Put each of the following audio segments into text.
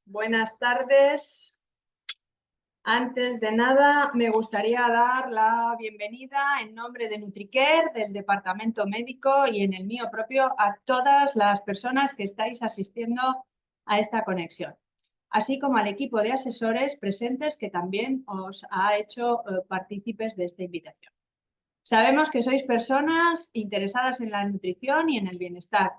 Buenas tardes. Antes de nada, me gustaría dar la bienvenida en nombre de NutriCare, del departamento médico y en el mío propio a todas las personas que estáis asistiendo a esta conexión, así como al equipo de asesores presentes que también os ha hecho partícipes de esta invitación. Sabemos que sois personas interesadas en la nutrición y en el bienestar.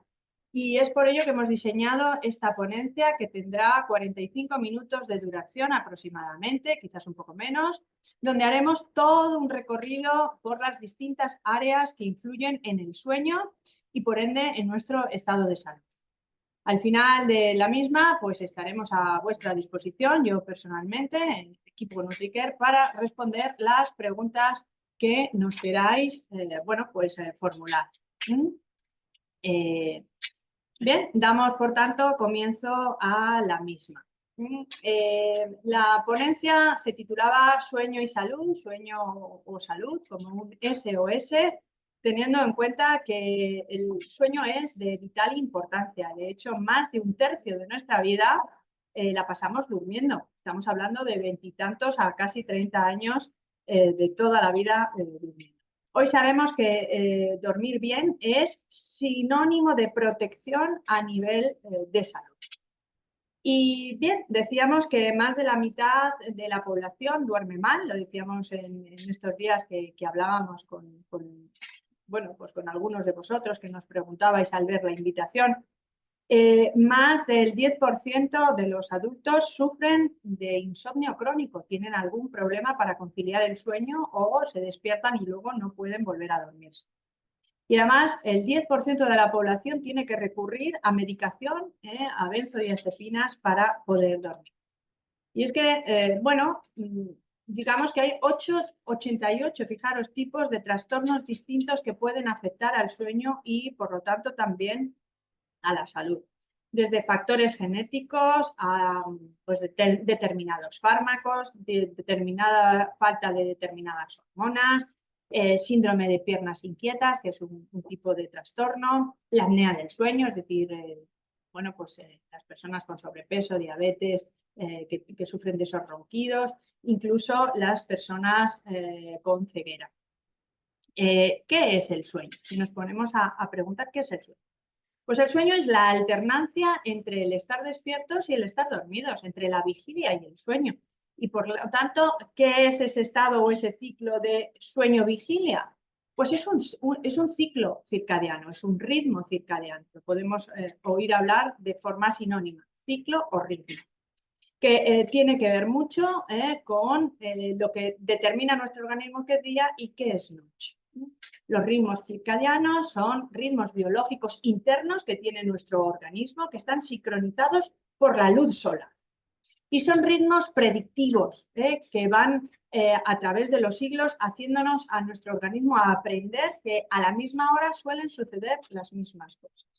Y es por ello que hemos diseñado esta ponencia que tendrá 45 minutos de duración aproximadamente, quizás un poco menos, donde haremos todo un recorrido por las distintas áreas que influyen en el sueño y por ende en nuestro estado de salud. Al final de la misma, pues estaremos a vuestra disposición, yo personalmente, el equipo NutriCare, para responder las preguntas que nos queráis formular. Bien, damos por tanto comienzo a la misma. La ponencia se titulaba Sueño y Salud, Sueño o Salud, como un SOS, teniendo en cuenta que el sueño es de vital importancia. De hecho, más de un tercio de nuestra vida la pasamos durmiendo. Estamos hablando de veintitantos a casi 30 años de toda la vida durmiendo. Hoy sabemos que dormir bien es sinónimo de protección a nivel de salud. Y bien, decíamos que más de la mitad de la población duerme mal, lo decíamos en estos días que hablábamos con algunos de vosotros que nos preguntabais al ver la invitación. Más del 10% de los adultos sufren de insomnio crónico, tienen algún problema para conciliar el sueño o se despiertan y luego no pueden volver a dormirse. Y además el 10% de la población tiene que recurrir a medicación, a benzodiazepinas para poder dormir. Y es que, digamos que hay 88, fijaros, tipos de trastornos distintos que pueden afectar al sueño y por lo tanto también a la salud, desde factores genéticos a determinados fármacos, determinada falta de determinadas hormonas, síndrome de piernas inquietas, que es un tipo de trastorno, la apnea del sueño, es decir, las personas con sobrepeso, diabetes, que sufren de esos ronquidos, incluso las personas con ceguera. ¿Qué es el sueño? Si nos ponemos a preguntar qué es el sueño. Pues el sueño es la alternancia entre el estar despiertos y el estar dormidos, entre la vigilia y el sueño. Y por lo tanto, ¿qué es ese estado o ese ciclo de sueño-vigilia? Pues es un ciclo circadiano, es un ritmo circadiano. Lo podemos oír hablar de forma sinónima, ciclo o ritmo, que tiene que ver mucho con lo que determina nuestro organismo qué es día y qué es noche. Los ritmos circadianos son ritmos biológicos internos que tiene nuestro organismo, que están sincronizados por la luz solar. Y son ritmos predictivos, que van a través de los siglos haciéndonos a nuestro organismo a aprender que a la misma hora suelen suceder las mismas cosas.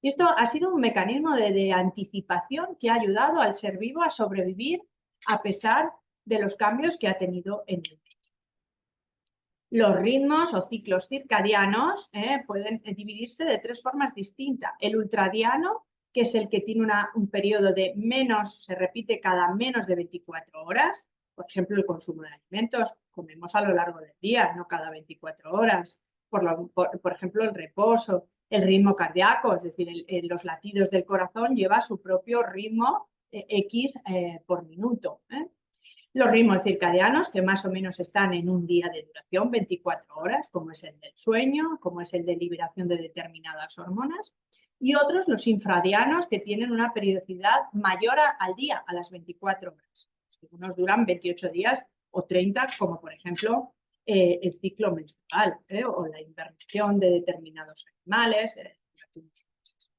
Y esto ha sido un mecanismo de anticipación que ha ayudado al ser vivo a sobrevivir a pesar de los cambios que ha tenido en el medio. Los ritmos o ciclos circadianos pueden dividirse de tres formas distintas. El ultradiano, que es el que tiene un periodo de se repite cada menos de 24 horas. Por ejemplo, el consumo de alimentos, comemos a lo largo del día, no cada 24 horas. Por ejemplo, el reposo, el ritmo cardíaco, es decir, los latidos del corazón lleva su propio ritmo X por minuto. Los ritmos circadianos, que más o menos están en un día de duración, 24 horas, como es el del sueño, como es el de liberación de determinadas hormonas, y otros, los infradianos, que tienen una periodicidad mayor al día, a las 24 horas. Unos duran 28 días o 30, como por ejemplo el ciclo menstrual o la hibernación de determinados animales durante unos meses.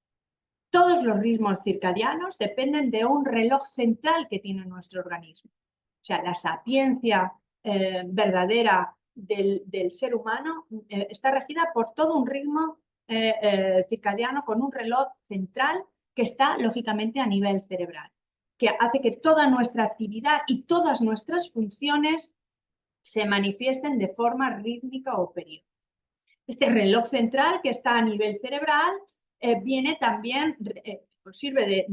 Todos los ritmos circadianos dependen de un reloj central que tiene nuestro organismo. O sea, la sapiencia verdadera del ser humano está regida por todo un ritmo circadiano con un reloj central que está lógicamente a nivel cerebral, que hace que toda nuestra actividad y todas nuestras funciones se manifiesten de forma rítmica o periódica. Este reloj central que está a nivel cerebral viene también os sirve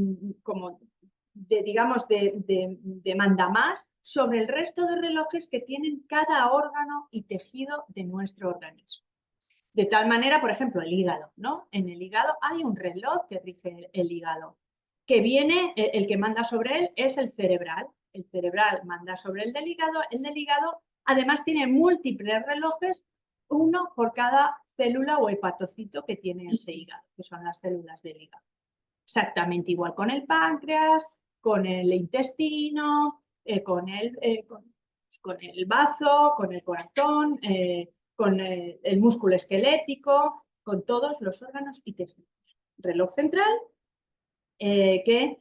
de mandamás sobre el resto de relojes que tienen cada órgano y tejido de nuestro organismo. De tal manera, por ejemplo, el hígado, ¿no? En el hígado hay un reloj que rige el hígado, que viene, el que manda sobre él es el cerebral. El cerebral manda sobre el del hígado además tiene múltiples relojes, uno por cada célula o hepatocito que tiene ese hígado, que son las células del hígado. Exactamente igual con el páncreas, con el intestino, con el bazo, con el corazón, con el músculo esquelético, con todos los órganos y tejidos. Reloj central, que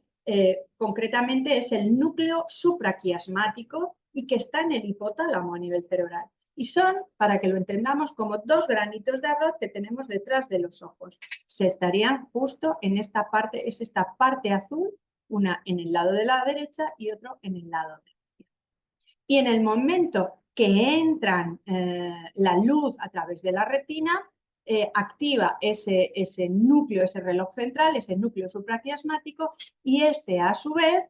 concretamente es el núcleo supraquiasmático y que está en el hipotálamo a nivel cerebral. Y son, para que lo entendamos, como dos granitos de arroz que tenemos detrás de los ojos. Se estarían justo en esta parte, es esta parte azul, una en el lado de la derecha y otro en el lado de la izquierda. Y en el momento que entran la luz a través de la retina, activa ese núcleo, ese reloj central, ese núcleo supraquiasmático, y este a su vez,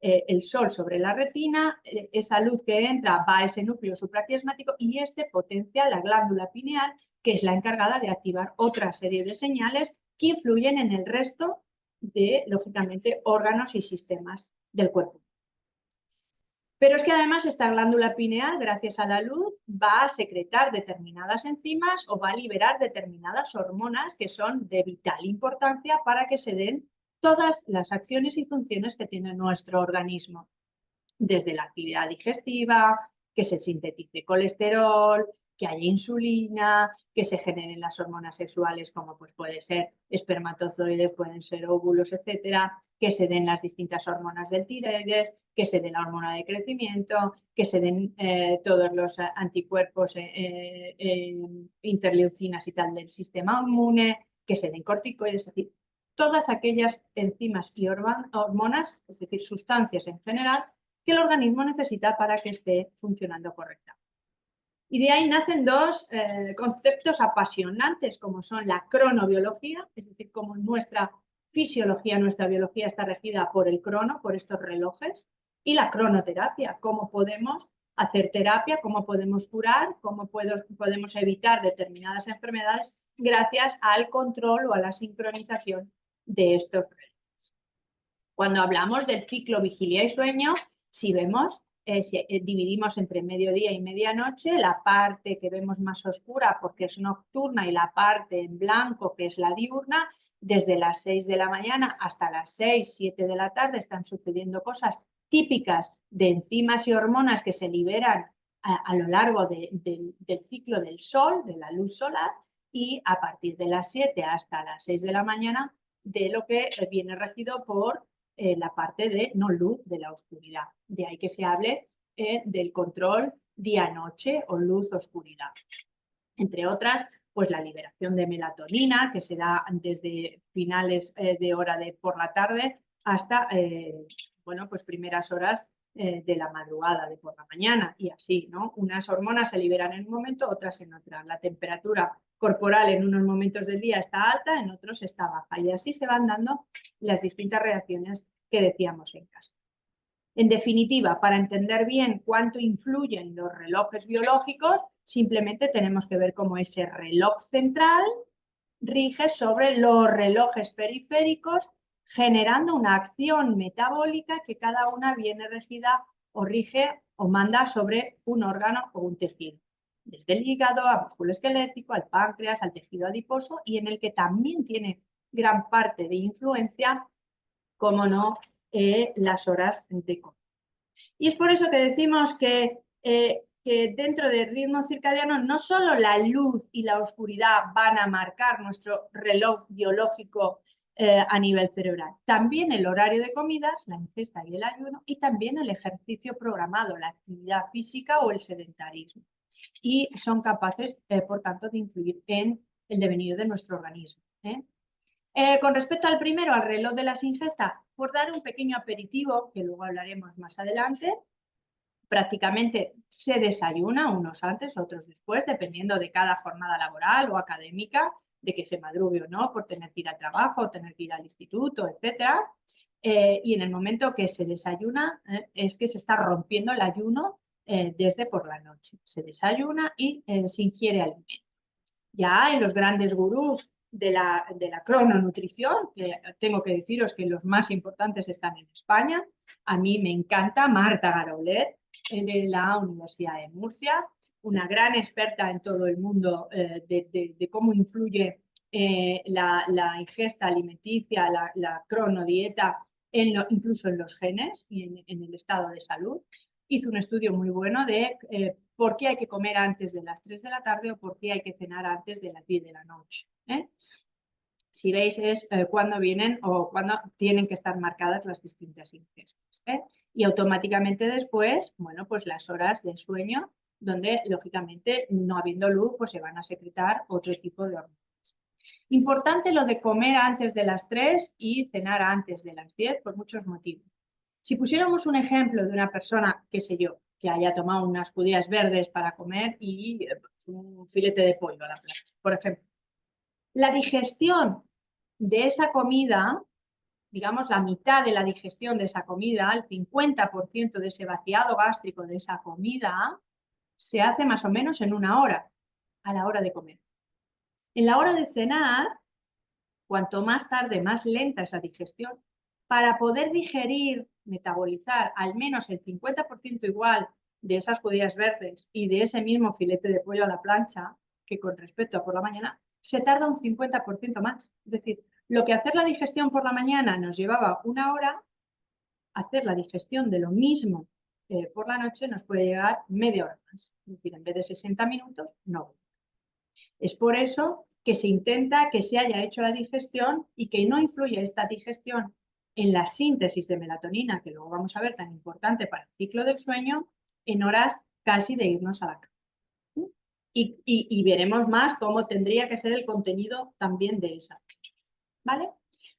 el sol sobre la retina, esa luz que entra va a ese núcleo supraquiasmático y este potencia la glándula pineal, que es la encargada de activar otra serie de señales que influyen en el resto de, lógicamente, órganos y sistemas del cuerpo. Pero es que además esta glándula pineal, gracias a la luz, va a secretar determinadas enzimas o va a liberar determinadas hormonas que son de vital importancia para que se den todas las acciones y funciones que tiene nuestro organismo. Desde la actividad digestiva, que se sintetice colesterol, que haya insulina, que se generen las hormonas sexuales como pues puede ser espermatozoides, pueden ser óvulos, etcétera, que se den las distintas hormonas del tiroides, que se dé la hormona de crecimiento, que se den todos los anticuerpos, interleucinas y tal del sistema inmune, que se den corticoides, es decir, todas aquellas enzimas y hormonas, es decir, sustancias en general, que el organismo necesita para que esté funcionando correctamente. Y de ahí nacen dos conceptos apasionantes, como son la cronobiología, es decir, cómo nuestra fisiología, nuestra biología está regida por el crono, por estos relojes, y la cronoterapia, cómo podemos hacer terapia, cómo podemos curar, cómo podemos evitar determinadas enfermedades gracias al control o a la sincronización de estos relojes. Cuando hablamos del ciclo vigilia y sueño, si vemos, si dividimos entre mediodía y medianoche, la parte que vemos más oscura porque es nocturna y la parte en blanco que es la diurna, desde las 6 de la mañana hasta las 6, 7 de la tarde están sucediendo cosas típicas de enzimas y hormonas que se liberan a lo largo del ciclo del sol, de la luz solar, y a partir de las 7 hasta las 6 de la mañana de lo que viene regido por la parte de no luz, de la oscuridad. De ahí que se hable del control día-noche o luz-oscuridad. Entre otras, pues la liberación de melatonina, que se da desde finales de hora de por la tarde hasta, bueno, pues primeras horas de la madrugada, de por la mañana, y así, ¿no? Unas hormonas se liberan en un momento, otras en otra. La temperatura corporal en unos momentos del día está alta, en otros está baja, y así se van dando las distintas reacciones que decíamos en casa. En definitiva, para entender bien cuánto influyen los relojes biológicos, simplemente tenemos que ver cómo ese reloj central rige sobre los relojes periféricos, generando una acción metabólica que cada una viene regida o rige o manda sobre un órgano o un tejido. Desde el hígado al músculo esquelético, al páncreas, al tejido adiposo, y en el que también tiene gran parte de influencia, como no, las horas de comer. Y es por eso que decimos que dentro del ritmo circadiano no solo la luz y la oscuridad van a marcar nuestro reloj biológico a nivel cerebral, también el horario de comidas, la ingesta y el ayuno, y también el ejercicio programado, la actividad física o el sedentarismo. Y son capaces, por tanto, de influir en el devenir de nuestro organismo. Con respecto al primero, al reloj de las ingestas, por dar un pequeño aperitivo, que luego hablaremos más adelante, prácticamente se desayuna, unos antes, otros después, dependiendo de cada jornada laboral o académica. de que se madrugue o no por tener que ir al trabajo, o tener que ir al instituto, etcétera. Y en el momento que se desayuna, es que se está rompiendo el ayuno desde por la noche. Se desayuna y se ingiere alimento. Ya hay los grandes gurús de la crononutrición, que tengo que deciros que los más importantes están en España. A mí me encanta Marta Garaulet, de la Universidad de Murcia, una gran experta en todo el mundo de cómo influye la ingesta alimenticia, la cronodieta, incluso en los genes y en el estado de salud. Hizo un estudio muy bueno de por qué hay que comer antes de las 3 de la tarde o por qué hay que cenar antes de las 10 de la noche. Si veis es cuándo vienen o cuándo tienen que estar marcadas las distintas ingestas. Y automáticamente después, bueno, pues las horas de sueño, donde lógicamente no habiendo luz, pues se van a secretar otro tipo de hormonas. Importante lo de comer antes de las 3 y cenar antes de las 10 por muchos motivos. Si pusiéramos un ejemplo de una persona, qué sé yo, que haya tomado unas judías verdes para comer y un filete de pollo a la plancha, por ejemplo. La digestión de esa comida, digamos la mitad de la digestión de esa comida, el 50% de ese vaciado gástrico de esa comida, se hace más o menos en 1 hora, a la hora de comer. En la hora de cenar, cuanto más tarde, más lenta esa digestión, para poder digerir, metabolizar al menos el 50% igual de esas judías verdes y de ese mismo filete de pollo a la plancha, que con respecto a por la mañana, se tarda un 50% más. Es decir, lo que hacer la digestión por la mañana nos llevaba 1 hora, hacer la digestión de lo mismo por la noche nos puede llevar media hora más. Es decir, en vez de 60 minutos, no. Es por eso que se intenta que se haya hecho la digestión y que no influya esta digestión en la síntesis de melatonina, que luego vamos a ver tan importante para el ciclo del sueño, en horas casi de irnos a la cama. Y veremos más cómo tendría que ser el contenido también de esa. ¿Vale?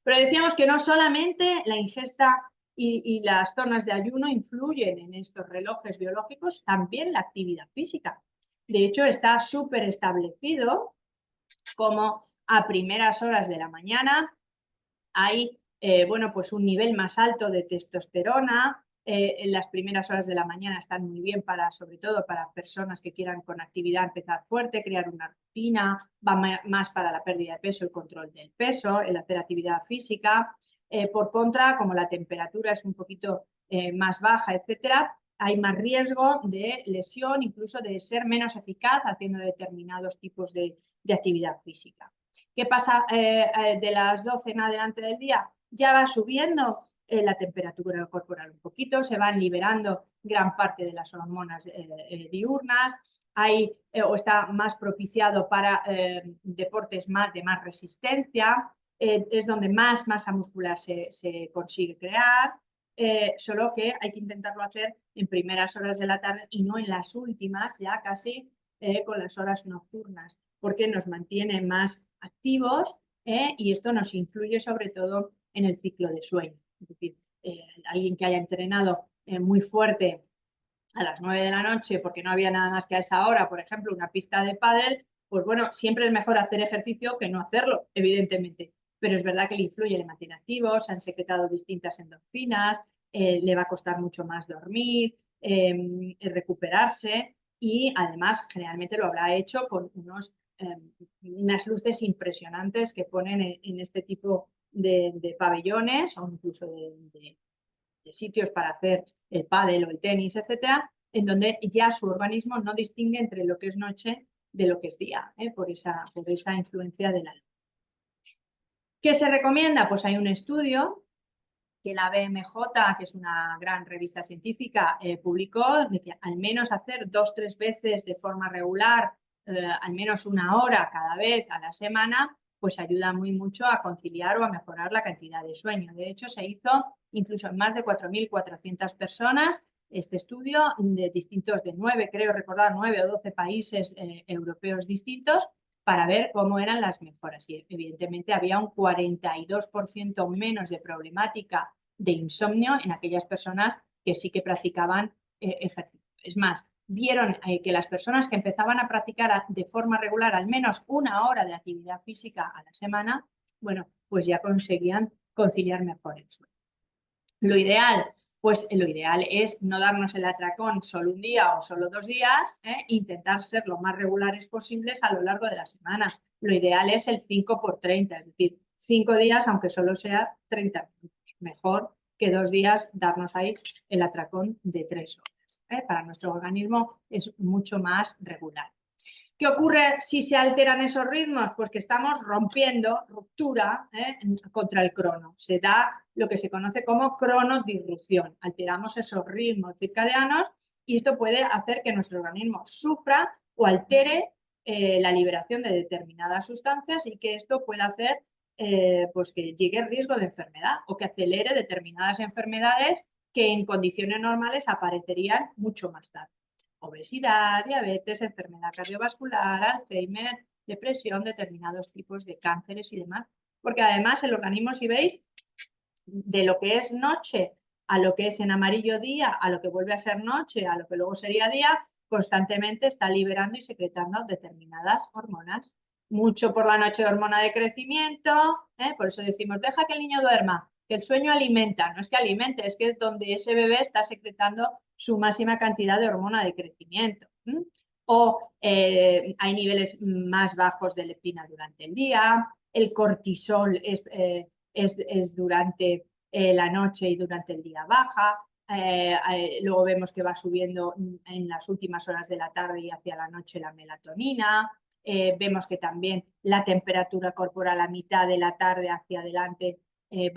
Pero decíamos que no solamente la ingesta y las zonas de ayuno influyen en estos relojes biológicos, también la actividad física. De hecho, está súper establecido como a primeras horas de la mañana hay bueno, pues un nivel más alto de testosterona. En las primeras horas de la mañana están muy bien sobre todo para personas que quieran con actividad empezar fuerte, crear una rutina, va más para la pérdida de peso, el control del peso, el hacer actividad física. Por contra, como la temperatura es un poquito más baja, etcétera, hay más riesgo de lesión, incluso de ser menos eficaz haciendo determinados tipos de actividad física. ¿Qué pasa de las 12 en adelante del día? Ya va subiendo la temperatura corporal un poquito, se van liberando gran parte de las hormonas diurnas, o está más propiciado para deportes de más resistencia, es donde más masa muscular se consigue crear, solo que hay que intentarlo hacer en primeras horas de la tarde y no en las últimas, ya casi con las horas nocturnas, porque nos mantiene más activos y esto nos influye sobre todo en el ciclo de sueño. Es decir, alguien que haya entrenado muy fuerte a las 9 de la noche porque no había nada más que a esa hora, por ejemplo, una pista de pádel, pues bueno, siempre es mejor hacer ejercicio que no hacerlo, evidentemente. Pero es verdad que le influye, le mantiene activo, se han secretado distintas endorfinas, le va a costar mucho más dormir, recuperarse y además generalmente lo habrá hecho con unas luces impresionantes que ponen en este tipo de pabellones o incluso de sitios para hacer el pádel o el tenis, etcétera, en donde ya su organismo no distingue entre lo que es noche de lo que es día, por esa influencia de la luz. ¿Qué se recomienda? Pues hay un estudio que la BMJ, que es una gran revista científica, publicó, de que al menos hacer 2-3 veces de forma regular, al menos 1 hora cada vez a la semana, pues ayuda muy mucho a conciliar o a mejorar la cantidad de sueño. De hecho, se hizo incluso en más de 4.400 personas este estudio de distintos, de 9, creo recordar, 9 o 12 países europeos distintos, para ver cómo eran las mejoras. Y evidentemente había un 42% menos de problemática de insomnio en aquellas personas que sí que practicaban ejercicio. Es más, vieron que las personas que empezaban a practicar de forma regular al menos 1 hora de actividad física a la semana, bueno, pues ya conseguían conciliar mejor el sueño. Lo ideal, pues lo ideal es no darnos el atracón solo un día o solo 2 días, intentar ser lo más regulares posibles a lo largo de la semana. Lo ideal es el 5×30, es decir, 5 días aunque solo sea 30 minutos. Mejor que 2 días darnos ahí el atracón de 3 horas. Para nuestro organismo es mucho más regular. ¿Qué ocurre si se alteran esos ritmos? Pues que estamos rompiendo, ruptura contra el crono. Se da lo que se conoce como cronodisrupción. Alteramos esos ritmos circadianos y esto puede hacer que nuestro organismo sufra o altere la liberación de determinadas sustancias y que esto pueda hacer pues que llegue el riesgo de enfermedad o que acelere determinadas enfermedades que en condiciones normales aparecerían mucho más tarde. Obesidad, diabetes, enfermedad cardiovascular, Alzheimer, depresión, determinados tipos de cánceres y demás. Porque además el organismo, si veis, de lo que es noche a lo que es en amarillo día, a lo que vuelve a ser noche, a lo que luego sería día, constantemente está liberando y secretando determinadas hormonas. Mucho por la noche hormona de crecimiento, por eso decimos, deja que el niño duerma, que el sueño alimenta. No es que alimente, es que es donde ese bebé está secretando su máxima cantidad de hormona de crecimiento. O hay niveles más bajos de leptina durante el día, el cortisol es durante la noche y durante el día baja, luego vemos que va subiendo en las últimas horas de la tarde y hacia la noche la melatonina, vemos que también la temperatura corporal a mitad de la tarde hacia adelante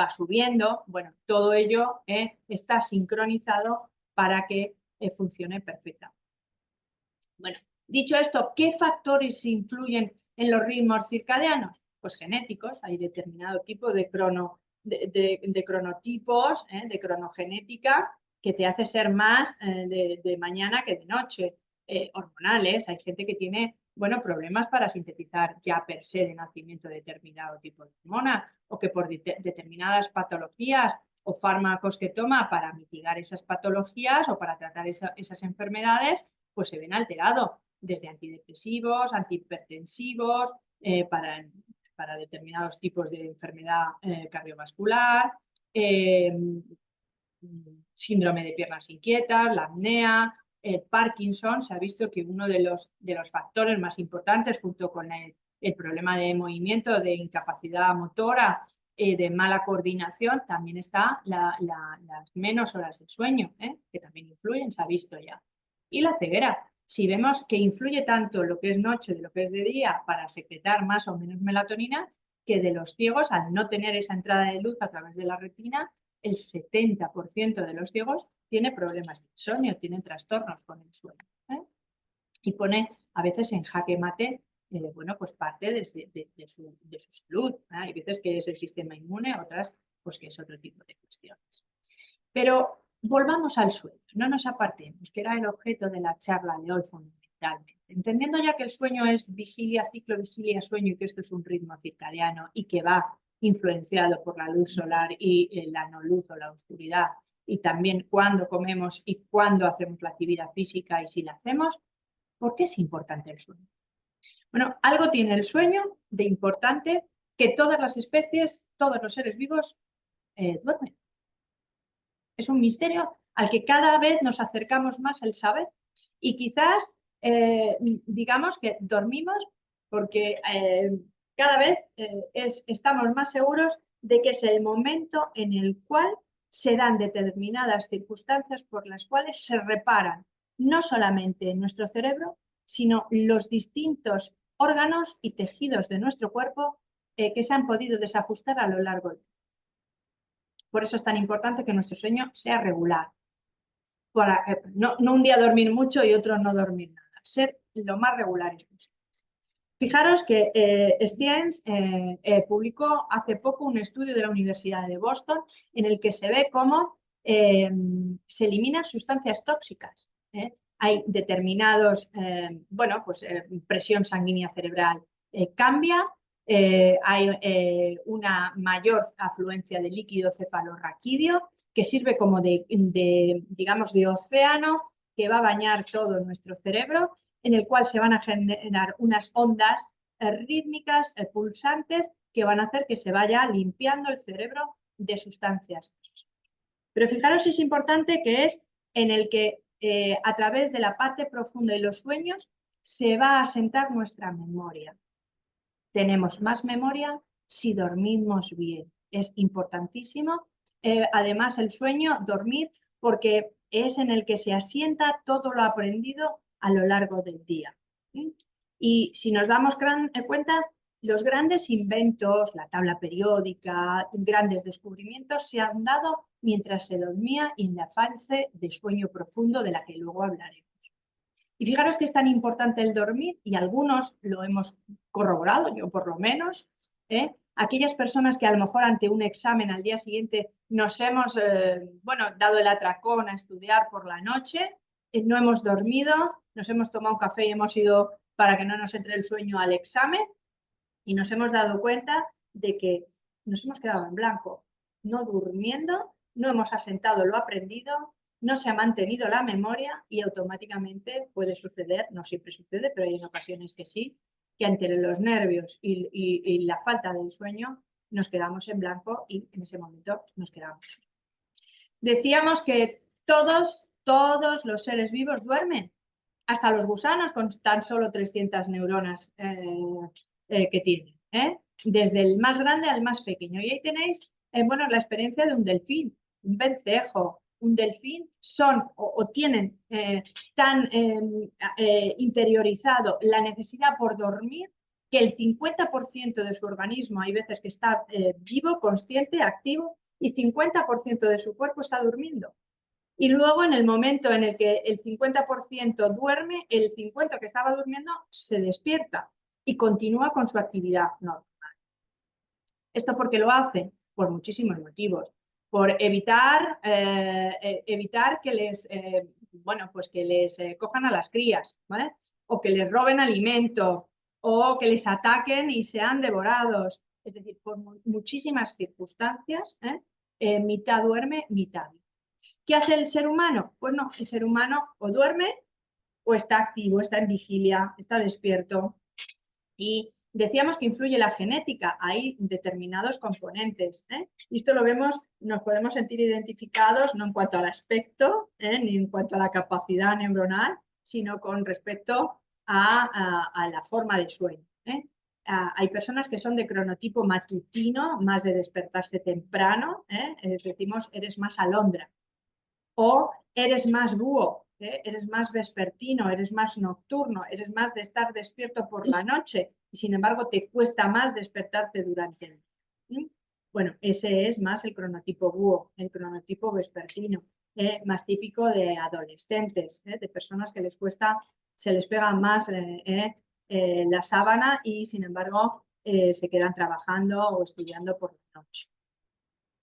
va subiendo. Bueno, todo ello está sincronizado para que funcione perfectamente. Bueno, dicho esto, ¿qué factores influyen en los ritmos circadianos? Pues genéticos, hay determinado tipo de cronotipos, de cronogenética, que te hace ser más de mañana que de noche. Hormonales, hay gente que tiene, bueno, problemas para sintetizar ya per se de nacimiento determinado tipo de hormona, o que por determinadas patologías o fármacos que toma para mitigar esas patologías o para tratar esas enfermedades, pues se ven alterados, desde antidepresivos, antihipertensivos, para determinados tipos de enfermedad cardiovascular, síndrome de piernas inquietas, la apnea, el Parkinson. Se ha visto que uno de los factores más importantes, junto con el problema de movimiento, de incapacidad motora, de mala coordinación, también está las menos horas de sueño, que también influyen, se ha visto ya. Y la ceguera. Si vemos que influye tanto lo que es noche de lo que es de día para secretar más o menos melatonina, que de los ciegos, al no tener esa entrada de luz a través de la retina, el 70% de los ciegos tiene problemas de insomnio, tienen trastornos con el sueño. Y pone a veces en jaque mate, bueno, pues parte de su salud. Hay veces que es el sistema inmune, otras pues que es otro tipo de cuestiones. Pero volvamos al sueño, no nos apartemos, que era el objeto de la charla de hoy fundamentalmente. Entendiendo ya que el sueño es vigilia, ciclo, vigilia, sueño y que esto es un ritmo circadiano y que va influenciado por la luz solar y la no luz o la oscuridad, y también cuándo comemos y cuándo hacemos la actividad física y si la hacemos, ¿por qué es importante el sueño? Bueno, algo tiene el sueño de importante que todas las especies, todos los seres vivos duermen. Es un misterio al que cada vez nos acercamos más el saber y quizás digamos que dormimos porque cada vez estamos más seguros de que es el momento en el cual se dan determinadas circunstancias por las cuales se reparan no solamente nuestro cerebro, sino los distintos órganos y tejidos de nuestro cuerpo que se han podido desajustar a lo largo del tiempo. Por eso es tan importante que nuestro sueño sea regular. No un día dormir mucho y otro no dormir nada. Ser lo más regulares posible. Fijaros que Stiens publicó hace poco un estudio de la Universidad de Boston en el que se ve cómo se eliminan sustancias tóxicas. Hay determinados, bueno, pues presión sanguínea cerebral cambia, hay una mayor afluencia de líquido cefalorraquídeo que sirve como digamos, de océano que va a bañar todo nuestro cerebro, en el cual se van a generar unas ondas rítmicas, pulsantes, que van a hacer que se vaya limpiando el cerebro de sustancias. Pero fijaros si es importante que es en el que a través de la parte profunda y los sueños se va a asentar nuestra memoria. Tenemos más memoria si dormimos bien. Es importantísimo. Además, el sueño, dormir, porque es en el que se asienta todo lo aprendido a lo largo del día. Y si nos damos cuenta, los grandes inventos, la tabla periódica, grandes descubrimientos se han dado mientras se dormía y en la fase de sueño profundo de la que luego hablaremos. Y fijaros que es tan importante el dormir, y algunos lo hemos corroborado, yo por lo menos, aquellas personas que a lo mejor ante un examen al día siguiente nos hemos dado el atracón a estudiar por la noche, no hemos dormido, nos hemos tomado un café y hemos ido para que no nos entre el sueño al examen, y nos hemos dado cuenta de que nos hemos quedado en blanco, no durmiendo, no hemos asentado lo aprendido, no se ha mantenido la memoria y automáticamente puede suceder, no siempre sucede, pero hay en ocasiones que sí, que entre los nervios y la falta del sueño nos quedamos en blanco y en ese momento nos quedamos. Decíamos que todos los seres vivos duermen, hasta los gusanos con tan solo 300 neuronas que tienen, desde el más grande al más pequeño. Y ahí tenéis la experiencia de un delfín, un vencejo. Un delfín son o tienen tan interiorizado la necesidad por dormir que el 50% de su organismo hay veces que está vivo, consciente, activo, y 50% de su cuerpo está durmiendo. Y luego en el momento en el que el 50% duerme, el 50% que estaba durmiendo se despierta y continúa con su actividad normal. ¿Esto por qué lo hace? Por muchísimos motivos. Por evitar que les, que les cojan a las crías, ¿vale? O que les roben alimento, o que les ataquen y sean devorados. Es decir, por muchísimas circunstancias, mitad duerme, mitad vive. ¿Qué hace el ser humano? Pues no, el ser humano o duerme o está activo, está en vigilia, está despierto. Y decíamos que influye la genética, hay determinados componentes. Y esto lo vemos, nos podemos sentir identificados no en cuanto al aspecto, ni en cuanto a la capacidad neuronal, sino con respecto a la forma de sueño. Hay personas que son de cronotipo matutino, más de despertarse temprano, decimos eres más alondra. O eres más búho, eres más vespertino, eres más nocturno, eres más de estar despierto por la noche y sin embargo te cuesta más despertarte durante el día. Bueno, ese es más el cronotipo búho, el cronotipo vespertino, más típico de adolescentes, de personas que les cuesta, se les pega más la sábana y sin embargo se quedan trabajando o estudiando por la noche.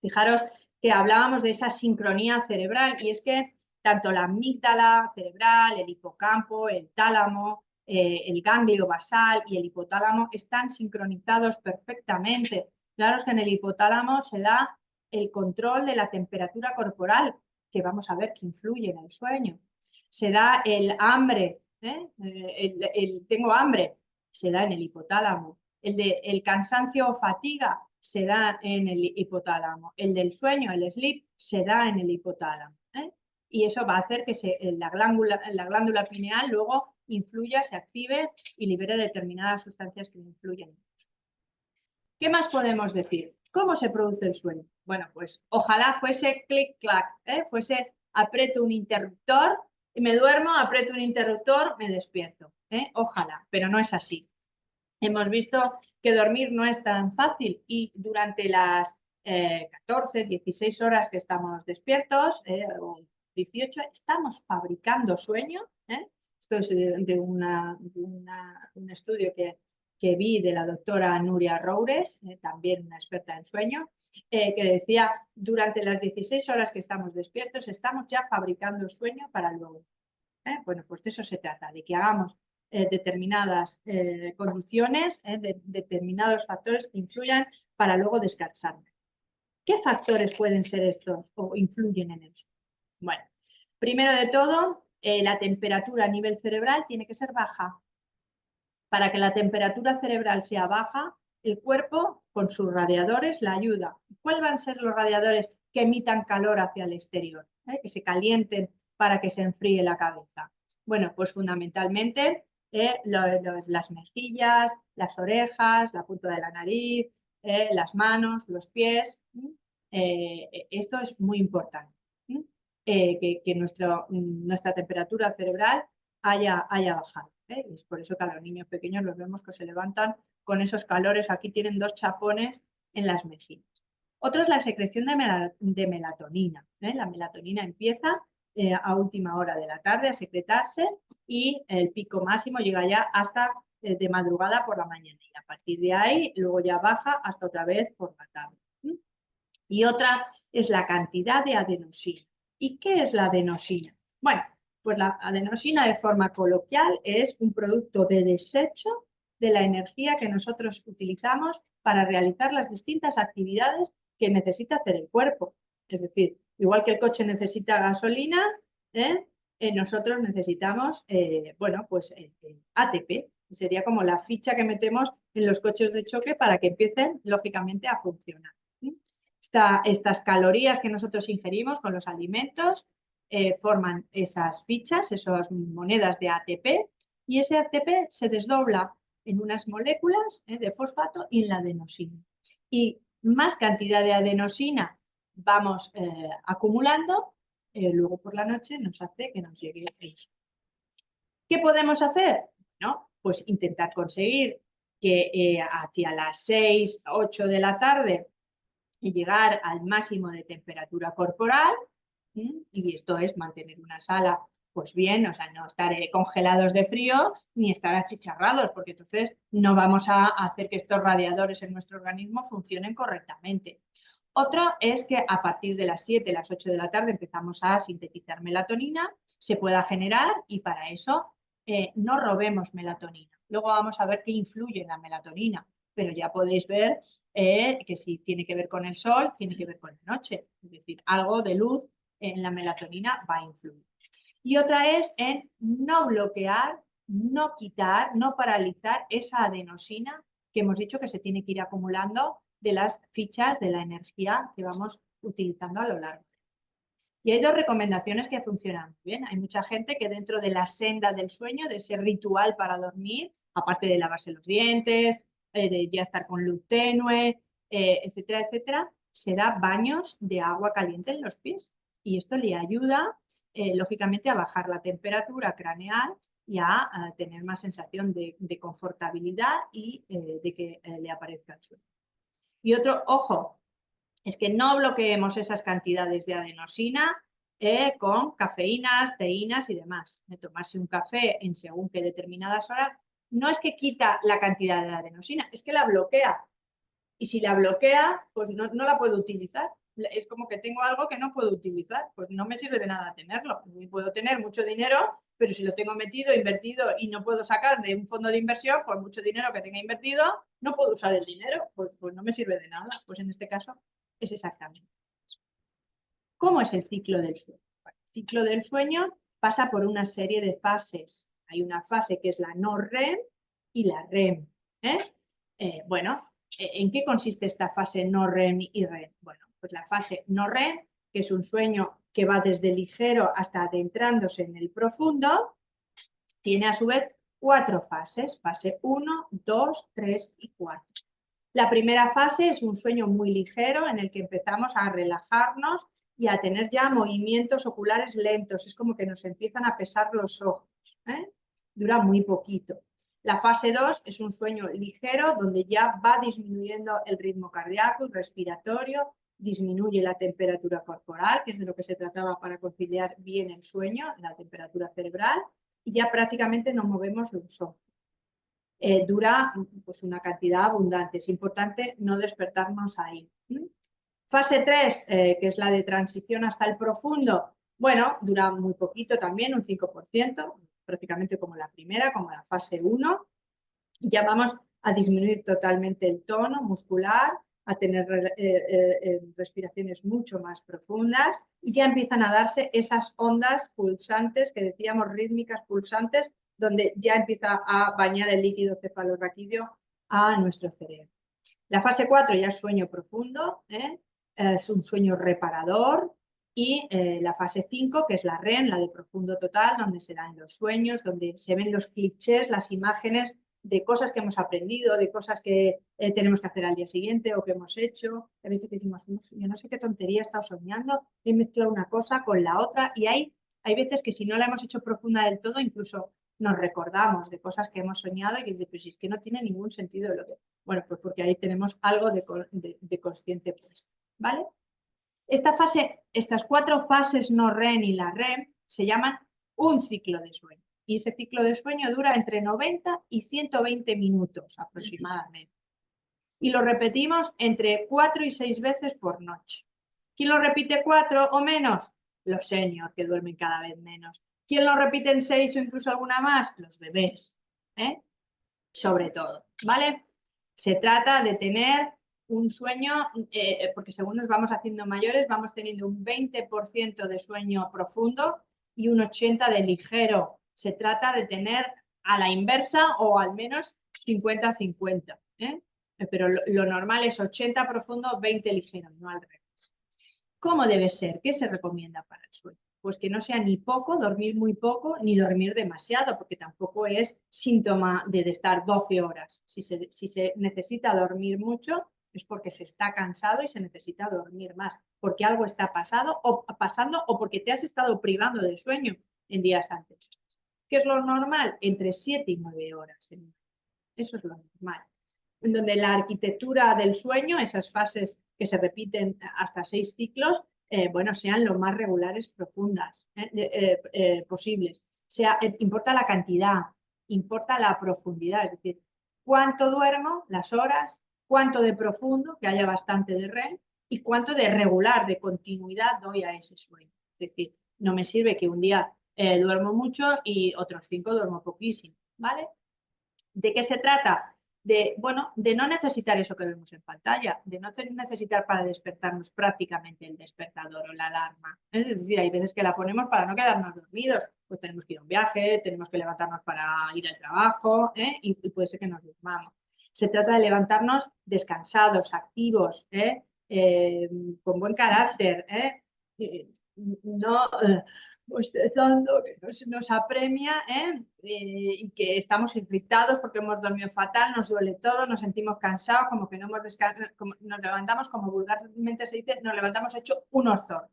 Fijaros que hablábamos de esa sincronía cerebral y es que tanto la amígdala cerebral, el hipocampo, el tálamo, el ganglio basal y el hipotálamo están sincronizados perfectamente. Claro que en el hipotálamo se da el control de la temperatura corporal, que vamos a ver que influye en el sueño. Se da el hambre, tengo hambre, se da en el hipotálamo. El cansancio o fatiga se da en el hipotálamo. El del sueño, el sleep, se da en el hipotálamo. Y eso va a hacer que la glándula pineal luego influya, se active y libere determinadas sustancias que influyen. ¿Qué más podemos decir? ¿Cómo se produce el sueño? Bueno, pues ojalá fuese clic-clac, fuese aprieto un interruptor y me duermo, aprieto un interruptor, me despierto. Ojalá, pero no es así. Hemos visto que dormir no es tan fácil y durante las 14, 16 horas que estamos despiertos, o 18, estamos fabricando sueño. Esto es de un estudio que vi de la doctora Nuria Roures, también una experta en sueño, que decía, durante las 16 horas que estamos despiertos, estamos ya fabricando sueño para luego. Bueno, pues de eso se trata, de que hagamos determinadas condiciones, determinados factores que influyan para luego descansar. ¿Qué factores pueden ser estos o influyen en eso? Bueno, primero de todo, La temperatura a nivel cerebral tiene que ser baja. Para que la temperatura cerebral sea baja, el cuerpo con sus radiadores la ayuda. ¿Cuáles van a ser los radiadores que emitan calor hacia el exterior? Que se calienten para que se enfríe la cabeza. Bueno, pues fundamentalmente las mejillas, las orejas, la punta de la nariz, las manos, los pies. Esto es muy importante. Que nuestra temperatura cerebral haya bajado. Es por eso que a los niños pequeños los vemos que se levantan con esos calores. Aquí tienen 2 chapones en las mejillas. Otro es la secreción de melatonina. La melatonina empieza a última hora de la tarde a secretarse y el pico máximo llega ya hasta de madrugada por la mañana. Y a partir de ahí luego ya baja hasta otra vez por la tarde. Y otra es la cantidad de adenosina. ¿Y qué es la adenosina? Bueno, pues la adenosina de forma coloquial es un producto de desecho de la energía que nosotros utilizamos para realizar las distintas actividades que necesita hacer el cuerpo. Es decir, igual que el coche necesita gasolina, nosotros necesitamos, ATP. Sería como la ficha que metemos en los coches de choque para que empiecen, lógicamente, a funcionar. Estas calorías que nosotros ingerimos con los alimentos forman esas fichas, esas monedas de ATP, y ese ATP se desdobla en unas moléculas de fosfato y en la adenosina. Y más cantidad de adenosina vamos acumulando, luego por la noche nos hace que nos llegue eso. ¿Qué podemos hacer? ¿No? Pues intentar conseguir que hacia las 6, 8 de la tarde y llegar al máximo de temperatura corporal, y esto es mantener una sala pues bien, o sea, no estar congelados de frío ni estar achicharrados, porque entonces no vamos a hacer que estos radiadores en nuestro organismo funcionen correctamente. Otro es que a partir de las 7, las 8 de la tarde empezamos a sintetizar melatonina, se pueda generar y para eso no robemos melatonina. Luego vamos a ver qué influye en la melatonina, pero ya podéis ver que si tiene que ver con el sol, tiene que ver con la noche. Es decir, algo de luz en la melatonina va a influir. Y otra es en no bloquear, no quitar, no paralizar esa adenosina que hemos dicho que se tiene que ir acumulando de las fichas de la energía que vamos utilizando a lo largo. Y hay 2 recomendaciones que funcionan muy bien. Hay mucha gente que dentro de la senda del sueño, de ese ritual para dormir, aparte de lavarse los dientes, de ya estar con luz tenue, etcétera, etcétera, se da baños de agua caliente en los pies. Y esto le ayuda, lógicamente, a bajar la temperatura craneal y a tener más sensación de confortabilidad y de que le aparezca el sueño. Y otro, ojo, es que no bloqueemos esas cantidades de adenosina con cafeínas, teínas y demás. De tomarse un café en según qué determinadas horas, no es que quita la cantidad de adenosina, es que la bloquea. Y si la bloquea, pues no la puedo utilizar. Es como que tengo algo que no puedo utilizar, pues no me sirve de nada tenerlo. Puedo tener mucho dinero, pero si lo tengo metido, invertido y no puedo sacar de un fondo de inversión, por mucho dinero que tenga invertido, no puedo usar el dinero, pues no me sirve de nada. Pues en este caso es exactamente eso. ¿Cómo es el ciclo del sueño? Bueno, el ciclo del sueño pasa por una serie de fases. Hay una fase que es la no REM y la REM. ¿En qué consiste esta fase no REM y REM? Bueno, pues la fase no REM, que es un sueño que va desde ligero hasta adentrándose en el profundo, tiene a su vez 4 fases, fase 1, 2, 3 y 4. La primera fase es un sueño muy ligero en el que empezamos a relajarnos y a tener ya movimientos oculares lentos. Es como que nos empiezan a pesar los ojos. Dura muy poquito. La fase 2 es un sueño ligero donde ya va disminuyendo el ritmo cardíaco y respiratorio, disminuye la temperatura corporal, que es de lo que se trataba para conciliar bien el sueño, la temperatura cerebral, y ya prácticamente no movemos los ojos. Dura pues, una cantidad abundante. Es importante no despertarnos ahí. Fase 3, que es la de transición hasta el profundo, bueno, dura muy poquito también, un 5%, prácticamente como la primera, como la fase 1. Ya vamos a disminuir totalmente el tono muscular, a tener respiraciones mucho más profundas y ya empiezan a darse esas ondas pulsantes que decíamos rítmicas pulsantes, donde ya empieza a bañar el líquido cefalorraquídeo a nuestro cerebro. La fase 4 ya es sueño profundo, es un sueño reparador, y la fase 5, que es la REM, la de profundo total, donde se dan los sueños, donde se ven los clichés, las imágenes de cosas que hemos aprendido, de cosas que tenemos que hacer al día siguiente o que hemos hecho. A veces decimos, yo no sé qué tontería he estado soñando, he mezclado una cosa con la otra, y hay veces que si no la hemos hecho profunda del todo, incluso nos recordamos de cosas que hemos soñado y que dice, pues si es que no tiene ningún sentido lo que... Bueno, pues porque ahí tenemos algo de consciente puesto, ¿vale? Estas 4 fases no REM y la REM se llaman un ciclo de sueño. Y ese ciclo de sueño dura entre 90 y 120 minutos aproximadamente. Y lo repetimos entre 4 y 6 veces por noche. ¿Quién lo repite 4 o menos? Los seniors, que duermen cada vez menos. ¿Quién lo repite en 6 o incluso alguna más? Los bebés, sobre todo, ¿vale? Se trata de tener un sueño, porque según nos vamos haciendo mayores, vamos teniendo un 20% de sueño profundo y un 80% de ligero. Se trata de tener a la inversa o al menos 50-50, pero lo normal es 80 profundo, 20 ligero, no al revés. ¿Cómo debe ser? ¿Qué se recomienda para el sueño? Pues que no sea ni poco, dormir muy poco, ni dormir demasiado, porque tampoco es síntoma de estar 12 horas. Si se necesita dormir mucho, es porque se está cansado y se necesita dormir más, porque algo está pasando o porque te has estado privando de sueño en días antes. ¿Qué es lo normal? Entre 7 y 9 horas. Eso es lo normal. En donde la arquitectura del sueño, esas fases que se repiten hasta 6 ciclos, bueno, sean lo más regulares, profundas posibles. Importa la cantidad, importa la profundidad, es decir, cuánto duermo, las horas, cuánto de profundo, que haya bastante de REM, y cuánto de regular, de continuidad doy a ese sueño. Es decir, no me sirve que un día duermo mucho y otros 5 duermo poquísimo, ¿vale? ¿De qué se trata? Bueno, de no necesitar eso que vemos en pantalla, de no necesitar para despertarnos prácticamente el despertador o la alarma. Es decir, hay veces que la ponemos para no quedarnos dormidos, pues tenemos que ir a un viaje, tenemos que levantarnos para ir al trabajo, y puede ser que nos durmamos. Se trata de levantarnos descansados, activos, con buen carácter, no bostezando, que nos apremia, y que estamos irritados porque hemos dormido fatal, nos duele todo, nos sentimos cansados, como que no hemos descansado, nos levantamos, como vulgarmente se dice, nos levantamos hecho unos zorros.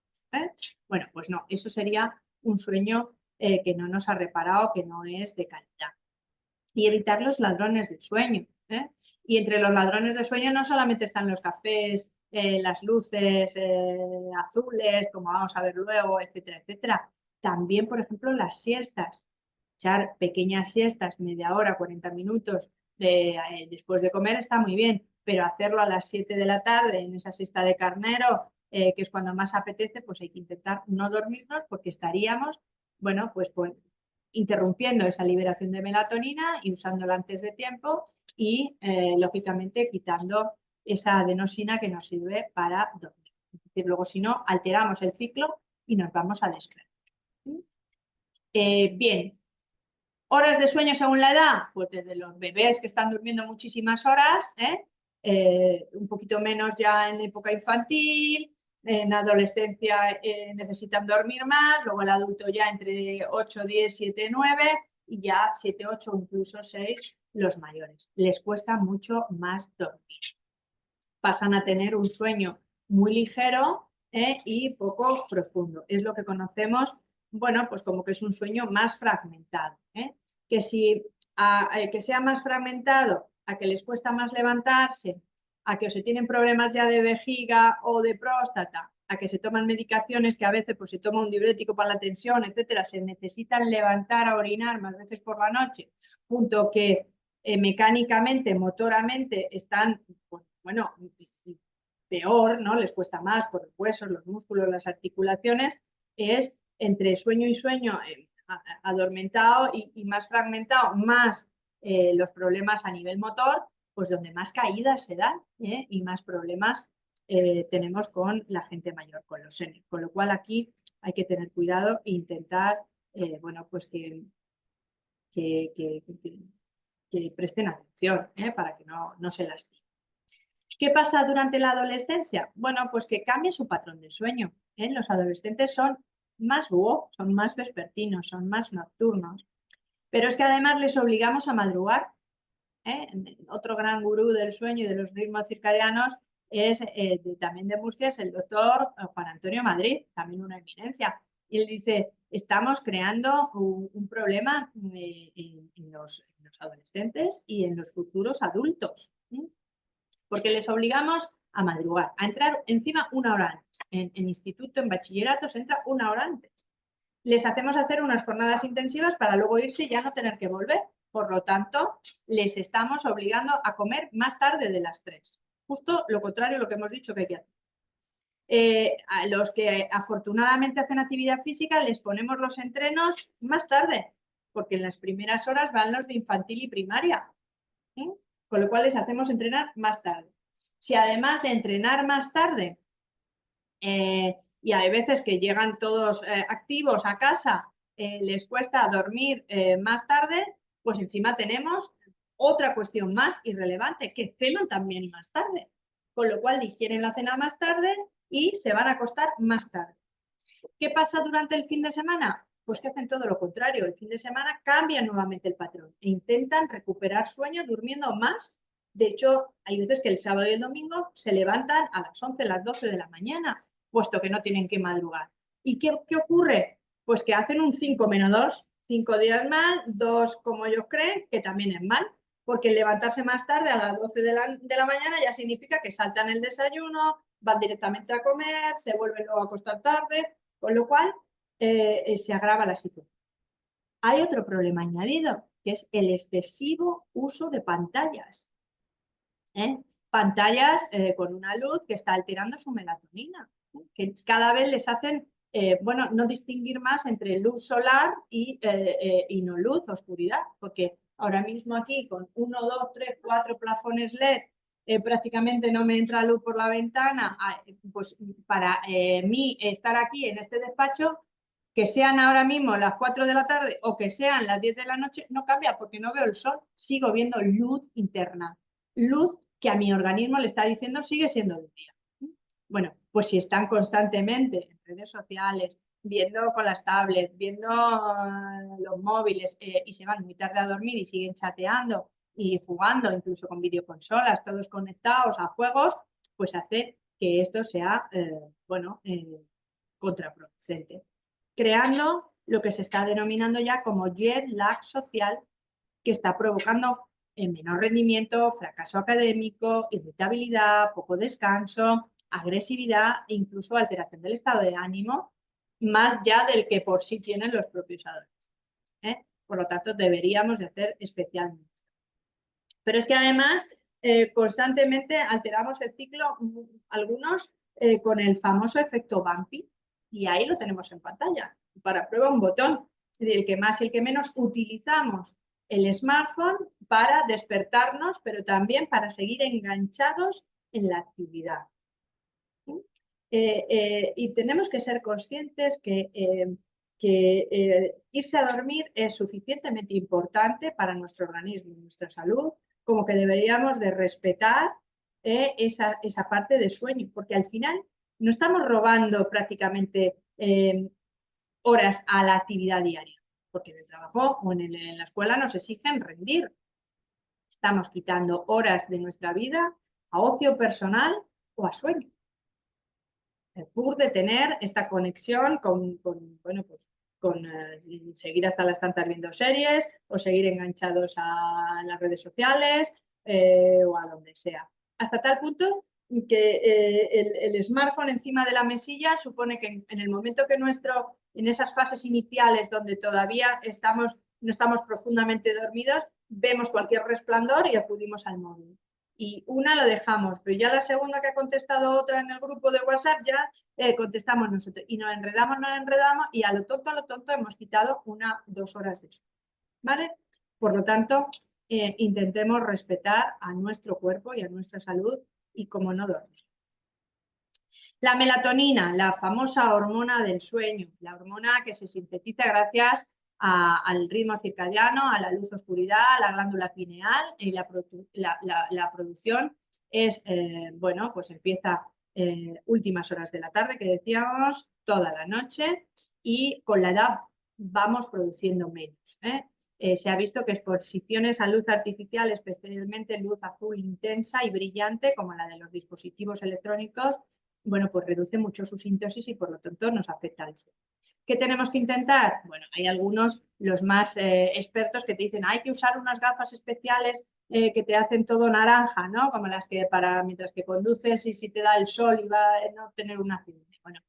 Bueno, pues no, eso sería un sueño que no nos ha reparado, que no es de calidad. Y evitar los ladrones del sueño. Y entre los ladrones de sueño no solamente están los cafés, las luces azules, como vamos a ver luego, etcétera, etcétera. También, por ejemplo, las siestas. Echar pequeñas siestas, media hora, 40 minutos después de comer está muy bien, pero hacerlo a las 7 de la tarde en esa siesta de carnero, que es cuando más apetece, pues hay que intentar no dormirnos porque estaríamos, bueno, pues interrumpiendo esa liberación de melatonina y usándola antes de tiempo y, lógicamente, quitando esa adenosina que nos sirve para dormir. Es decir, luego, si no, alteramos el ciclo y nos vamos a descrear. Bien, ¿horas de sueño según la edad? Pues desde los bebés que están durmiendo muchísimas horas, un poquito menos ya en época infantil, en adolescencia necesitan dormir más, luego el adulto ya entre 8, 10, 7, 9 y ya 7, 8 o incluso 6 los mayores. Les cuesta mucho más dormir. Pasan a tener un sueño muy ligero y poco profundo. Es lo que conocemos, bueno, pues como que es un sueño más fragmentado. Que que sea más fragmentado, a que les cuesta más levantarse, a que o se tienen problemas ya de vejiga o de próstata, a que se toman medicaciones que a veces pues se toma un diurético para la tensión, etcétera, se necesitan levantar a orinar más veces por la noche, punto que mecánicamente, motoramente están, pues bueno, peor, ¿no? Les cuesta más por los huesos, los músculos, las articulaciones, es entre sueño y sueño adormentado y más fragmentado, más los problemas a nivel motor, pues donde más caídas se dan y más problemas tenemos con la gente mayor, con los seniors. Con lo cual aquí hay que tener cuidado e intentar, bueno, pues que presten atención para que no se lastimen. ¿Qué pasa durante la adolescencia? Bueno, pues que cambie su patrón de sueño. Los adolescentes son más búho, son más vespertinos, son más nocturnos, pero es que además les obligamos a madrugar. Otro gran gurú del sueño y de los ritmos circadianos es también de Murcia, es el doctor Juan Antonio Madrid, también una eminencia. Y él dice, estamos creando un problema en los adolescentes y en los futuros adultos, porque les obligamos a madrugar, a entrar encima una hora antes. En instituto, en bachillerato, se entra una hora antes. Les hacemos hacer unas jornadas intensivas para luego irse y ya no tener que volver. Por lo tanto, les estamos obligando a comer más tarde de las 3. Justo lo contrario a lo que hemos dicho que hay que hacer. A los que afortunadamente hacen actividad física les ponemos los entrenos más tarde, porque en las primeras horas van los de infantil y primaria. Con lo cual les hacemos entrenar más tarde. Si además de entrenar más tarde, y hay veces que llegan todos activos a casa, les cuesta dormir más tarde, pues encima tenemos otra cuestión más irrelevante, que cenan también más tarde. Con lo cual digieren la cena más tarde y se van a acostar más tarde. ¿Qué pasa durante el fin de semana? Pues que hacen todo lo contrario. El fin de semana cambian nuevamente el patrón e intentan recuperar sueño durmiendo más. De hecho, hay veces que el sábado y el domingo se levantan a las 11, las 12 de la mañana, puesto que no tienen que madrugar. ¿Y qué ocurre? Pues que hacen un 5-2, 5 días mal, 2 como ellos creen, que también es mal, porque el levantarse más tarde a las 12 de la mañana ya significa que saltan el desayuno, van directamente a comer, se vuelven luego a acostar tarde, con lo cual se agrava la situación. Hay otro problema añadido, que es el excesivo uso de pantallas. Pantallas con una luz que está alterando su melatonina, que cada vez les hacen, bueno, no distinguir más entre luz solar y no luz, oscuridad, porque ahora mismo aquí con 1, 2, 3, 4 plafones LED prácticamente no me entra luz por la ventana, pues para mí estar aquí en este despacho, que sean ahora mismo las 4 de la tarde o que sean las 10 de la noche, no cambia porque no veo el sol, sigo viendo luz interna, luz que a mi organismo le está diciendo sigue siendo de día. Bueno, pues si están constantemente en redes sociales, viendo con las tablets, viendo los móviles y se van muy tarde a dormir y siguen chateando y jugando, incluso con videoconsolas, todos conectados a juegos, pues hace que esto sea, contraproducente. Creando lo que se está denominando ya como jet lag social, que está provocando menor rendimiento, fracaso académico, irritabilidad, poco descanso, agresividad e incluso alteración del estado de ánimo, más ya del que por sí tienen los propios adolescentes. Por lo tanto, deberíamos de hacer especialmente. Pero es que además constantemente alteramos el ciclo, algunos con el famoso efecto bumpy, y ahí lo tenemos en pantalla. Para prueba un botón, es decir, el que más y el que menos utilizamos el smartphone para despertarnos, pero también para seguir enganchados en la actividad. Y tenemos que ser conscientes que irse a dormir es suficientemente importante para nuestro organismo y nuestra salud, como que deberíamos de respetar esa parte de sueño, porque al final no estamos robando prácticamente horas a la actividad diaria, porque en el trabajo o en la escuela nos exigen rendir. Estamos quitando horas de nuestra vida a ocio personal o a sueño. De tener esta conexión con seguir hasta las tantas viendo series o seguir enganchados a las redes sociales o a donde sea. Hasta tal punto que el smartphone encima de la mesilla supone que en el momento que en esas fases iniciales donde todavía no estamos profundamente dormidos, vemos cualquier resplandor y acudimos al móvil. Y una lo dejamos, pero ya la segunda que ha contestado otra en el grupo de WhatsApp ya contestamos nosotros y nos enredamos y a lo tonto hemos quitado 1 o 2 horas de eso, ¿vale? Por lo tanto, intentemos respetar a nuestro cuerpo y a nuestra salud y como no dormir. La melatonina, la famosa hormona del sueño, la hormona que se sintetiza gracias al ritmo circadiano, a la luz-oscuridad, a la glándula pineal, y la producción es, bueno, pues empieza últimas horas de la tarde, que decíamos, toda la noche, y con la edad vamos produciendo menos. Se ha visto que exposiciones a luz artificial, especialmente luz azul intensa y brillante, como la de los dispositivos electrónicos, bueno, pues reduce mucho su síntesis y por lo tanto nos afecta al sueño. ¿Qué tenemos que intentar? Bueno, hay algunos, los más expertos, que te dicen hay que usar unas gafas especiales que te hacen todo naranja, ¿no? Como las que mientras que conduces y si te da el sol y va a no tener un accidente. Bueno,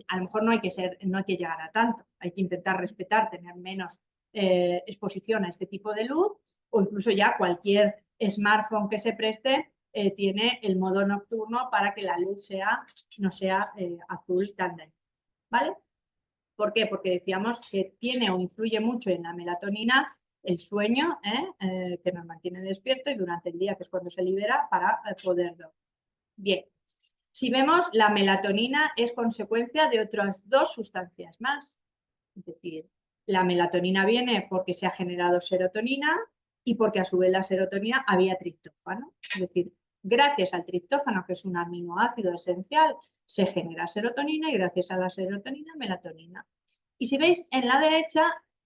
a lo mejor no hay que llegar a tanto, hay que intentar respetar, tener menos exposición a este tipo de luz, o incluso ya cualquier smartphone que se preste tiene el modo nocturno para que la luz no sea azul tan dañina, ¿vale? ¿Por qué? Porque decíamos que tiene o influye mucho en la melatonina el sueño, que nos mantiene despierto, y durante el día, que es cuando se libera, para poder dormir. Bien, si vemos, la melatonina es consecuencia de otras dos sustancias más. Es decir, la melatonina viene porque se ha generado serotonina y porque a su vez la serotonina había triptófano. Es decir, gracias al triptófano, que es un aminoácido esencial, se genera serotonina, y gracias a la serotonina, melatonina. Y si veis en la derecha,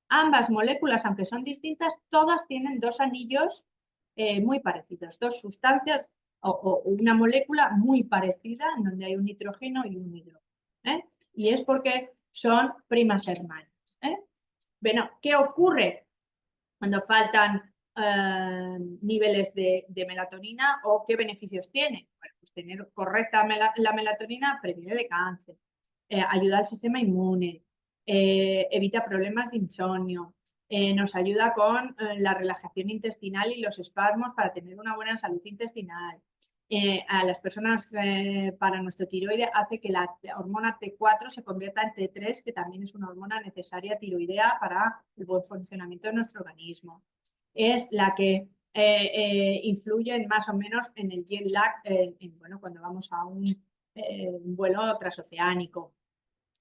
ambas moléculas, aunque son distintas, todas tienen dos anillos muy parecidos, dos sustancias o una molécula muy parecida, en donde hay un nitrógeno y un hidrógeno. Y es porque son primas hermanas. Bueno, ¿qué ocurre cuando faltan niveles de melatonina, o qué beneficios tiene? Bueno, pues tener correcta la melatonina previene de cáncer, ayuda al sistema inmune, evita problemas de insomnio, nos ayuda con la relajación intestinal y los espasmos para tener una buena salud intestinal. A las personas, para nuestro tiroide, hace que la hormona T4 se convierta en T3, que también es una hormona necesaria tiroidea para el buen funcionamiento de nuestro organismo. Es la que influye más o menos en el jet lag, bueno, cuando vamos a un vuelo transoceánico.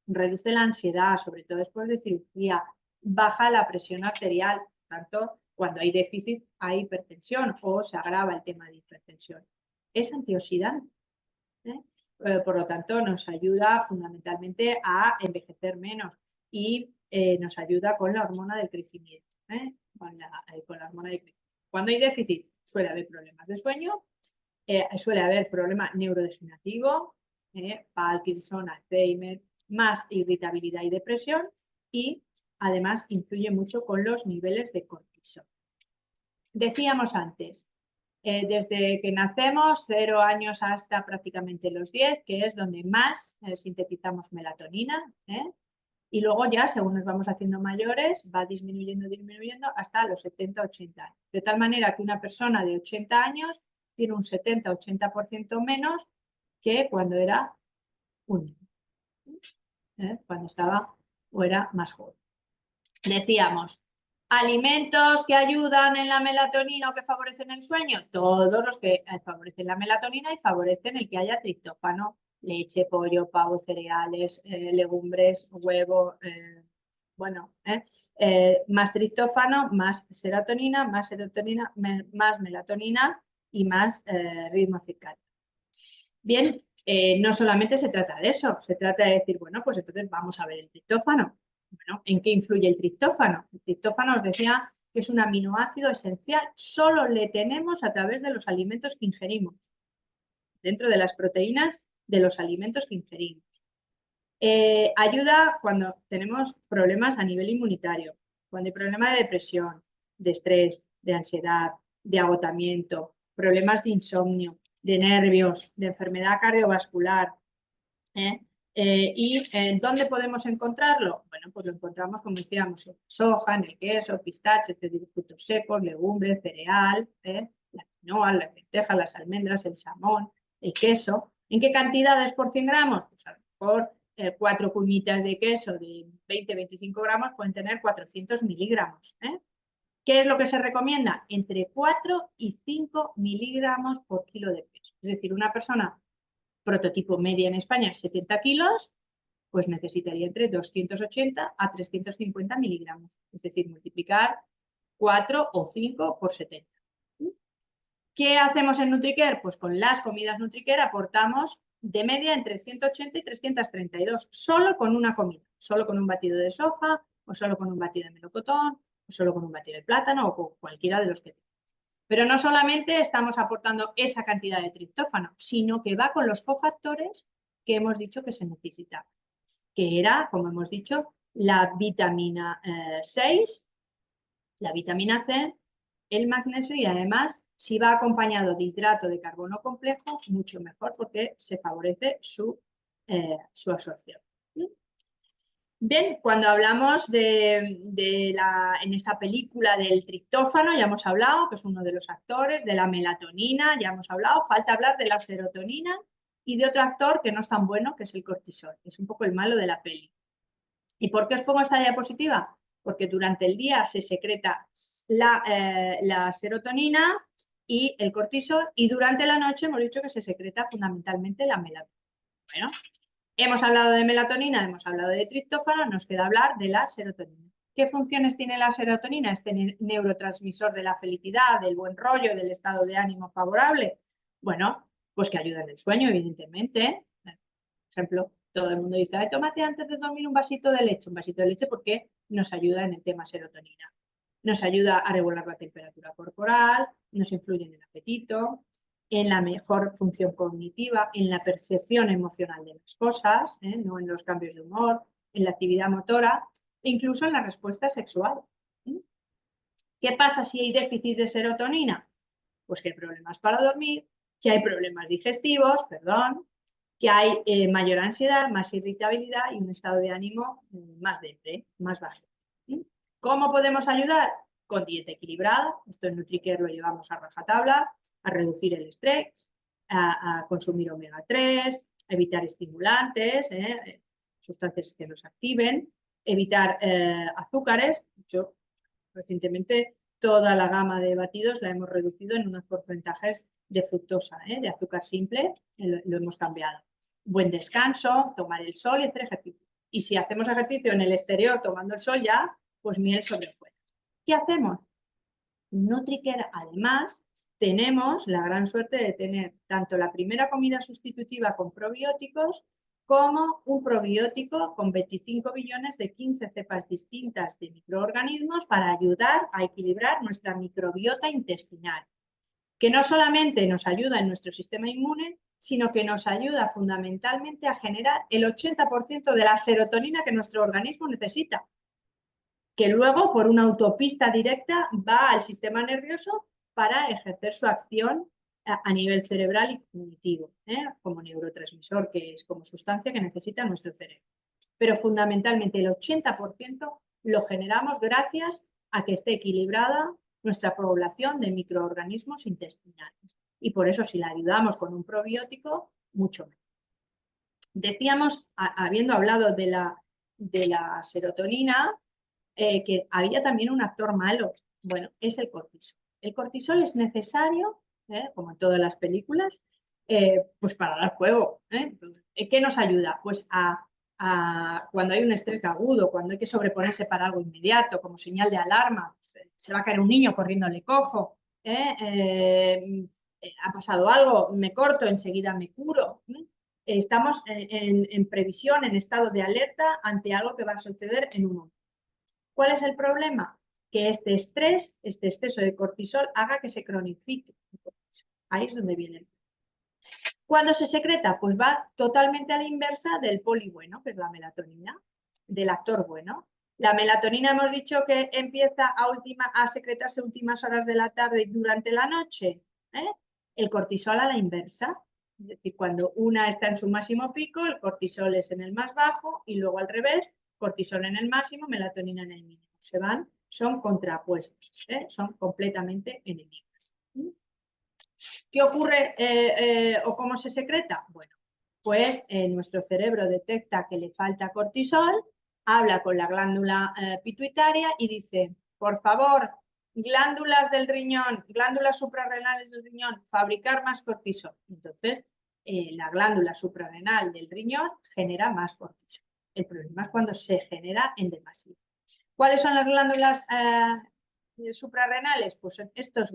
Reduce la ansiedad, sobre todo después de cirugía, baja la presión arterial, tanto cuando hay déficit hay hipertensión o se agrava el tema de hipertensión. Es antioxidante, por lo tanto nos ayuda fundamentalmente a envejecer menos y nos ayuda con la hormona del crecimiento, con la hormona del crecimiento. Cuando hay déficit suele haber problemas de sueño, suele haber problema neurodegenerativo, Parkinson, Alzheimer, más irritabilidad y depresión, y además influye mucho con los niveles de cortisol. Decíamos antes, desde que nacemos, 0 años hasta prácticamente los 10, que es donde más sintetizamos melatonina, y luego ya, según nos vamos haciendo mayores, va disminuyendo hasta los 70-80 años. De tal manera que una persona de 80 años tiene un 70-80% menos que cuando era un niño, cuando estaba o era más joven. Decíamos, alimentos que ayudan en la melatonina o que favorecen el sueño, todos los que favorecen la melatonina y favorecen el que haya triptófano, leche, pollo, pavo, cereales, legumbres, huevo, más triptófano, más serotonina, más melatonina y más ritmo circadiano. Bien, no solamente se trata de eso, se trata de decir, bueno, pues entonces vamos a ver el triptófano. Bueno, ¿en qué influye el triptófano? El triptófano os decía que es un aminoácido esencial, solo le tenemos a través de los alimentos que ingerimos, dentro de las proteínas de los alimentos que ingerimos. Ayuda cuando tenemos problemas a nivel inmunitario, cuando hay problemas de depresión, de estrés, de ansiedad, de agotamiento, problemas de insomnio, de nervios, de enfermedad cardiovascular. ¿Y dónde podemos encontrarlo? Bueno, pues lo encontramos, como decíamos, en la soja, en el queso, pistacho, frutos secos, legumbres, cereal, la quinoa, las lentejas, las almendras, el salmón, el queso. ¿En qué cantidades por 100 gramos? Pues a lo mejor 4 cuñitas de queso de 20-25 gramos pueden tener 400 miligramos. ¿Qué es lo que se recomienda? Entre 4 y 5 miligramos por kilo de peso. Es decir, una persona prototipo media en España, 70 kilos, pues necesitaría entre 280 a 350 miligramos. Es decir, multiplicar 4 o 5 por 70. ¿Qué hacemos en NutriCare? Pues con las comidas NutriCare aportamos de media entre 180 y 332, solo con una comida, solo con un batido de soja, o solo con un batido de melocotón, o solo con un batido de plátano, o con cualquiera de los que tenemos. Pero no solamente estamos aportando esa cantidad de triptófano, sino que va con los cofactores que hemos dicho que se necesitaban, que era, como hemos dicho, la vitamina 6, la vitamina C, el magnesio y además, si va acompañado de hidrato de carbono complejo, mucho mejor porque se favorece su absorción. Bien, cuando hablamos en esta película del triptófano, ya hemos hablado, que es uno de los actores, de la melatonina, ya hemos hablado, falta hablar de la serotonina y de otro actor que no es tan bueno, que es el cortisol, que es un poco el malo de la peli. ¿Y por qué os pongo esta diapositiva? Porque durante el día se secreta la serotonina y el cortisol y durante la noche hemos dicho que se secreta fundamentalmente la melatonina. Bueno, hemos hablado de melatonina, hemos hablado de triptófano, nos queda hablar de la serotonina. ¿Qué funciones tiene la serotonina? Este neurotransmisor de la felicidad, del buen rollo, del estado de ánimo favorable. Bueno, pues que ayuda en el sueño, evidentemente. Por ejemplo, todo el mundo dice, ay, tómate antes de dormir un vasito de leche porque nos ayuda en el tema serotonina. Nos ayuda a regular la temperatura corporal, nos influye en el apetito, en la mejor función cognitiva, en la percepción emocional de las cosas, no en los cambios de humor, en la actividad motora e incluso en la respuesta sexual. ¿Qué pasa si hay déficit de serotonina? Pues que hay problemas para dormir, que hay problemas digestivos, perdón, que hay mayor ansiedad, más irritabilidad y un estado de ánimo más depre, más bajo. ¿Cómo podemos ayudar? Con dieta equilibrada, esto en NutriCare lo llevamos a rajatabla, a reducir el estrés, a consumir omega 3, a evitar estimulantes, sustancias que nos activen, evitar azúcares. Yo recientemente toda la gama de batidos la hemos reducido en unos porcentajes de fructosa, de azúcar simple, lo hemos cambiado. Buen descanso, tomar el sol y hacer ejercicio. Y si hacemos ejercicio en el exterior tomando el sol ya, pues miel sobre hojuelas. ¿Qué hacemos? NutriCare, además, tenemos la gran suerte de tener tanto la primera comida sustitutiva con probióticos como un probiótico con 25 billones de 15 cepas distintas de microorganismos para ayudar a equilibrar nuestra microbiota intestinal, que no solamente nos ayuda en nuestro sistema inmune, sino que nos ayuda fundamentalmente a generar el 80% de la serotonina que nuestro organismo necesita, que luego por una autopista directa va al sistema nervioso para ejercer su acción a nivel cerebral y cognitivo, como neurotransmisor, que es como sustancia que necesita nuestro cerebro. Pero fundamentalmente el 80% lo generamos gracias a que esté equilibrada nuestra población de microorganismos intestinales. Y por eso si la ayudamos con un probiótico, mucho mejor. Decíamos, habiendo hablado de la serotonina, que había también un actor malo. Bueno, es el cortisol. El cortisol es necesario, como en todas las películas, pues para dar juego. ¿Qué nos ayuda? Pues cuando hay un estrés agudo, cuando hay que sobreponerse para algo inmediato, como señal de alarma, pues, se va a caer un niño corriendo, le cojo, ha pasado algo, me corto, enseguida me curo. Estamos en previsión, en estado de alerta ante algo que va a suceder en un momento. ¿Cuál es el problema? Que este estrés, este exceso de cortisol, haga que se cronifique. Ahí es donde viene el problema. ¿Cuándo se secreta? Pues va totalmente a la inversa del poli bueno, que es la melatonina, del actor bueno. La melatonina hemos dicho que empieza a secretarse a últimas horas de la tarde y durante la noche. El cortisol a la inversa. Es decir, cuando una está en su máximo pico, el cortisol es en el más bajo y luego al revés, cortisol en el máximo, melatonina en el mínimo. Son contrapuestos, son completamente enemigos. ¿Qué ocurre o cómo se secreta? Bueno, pues nuestro cerebro detecta que le falta cortisol, habla con la glándula pituitaria y dice, por favor, glándulas del riñón, glándulas suprarrenales del riñón, fabricar más cortisol. Entonces, la glándula suprarrenal del riñón genera más cortisol. El problema es cuando se genera en demasía. ¿Cuáles son las glándulas suprarrenales? Pues son estos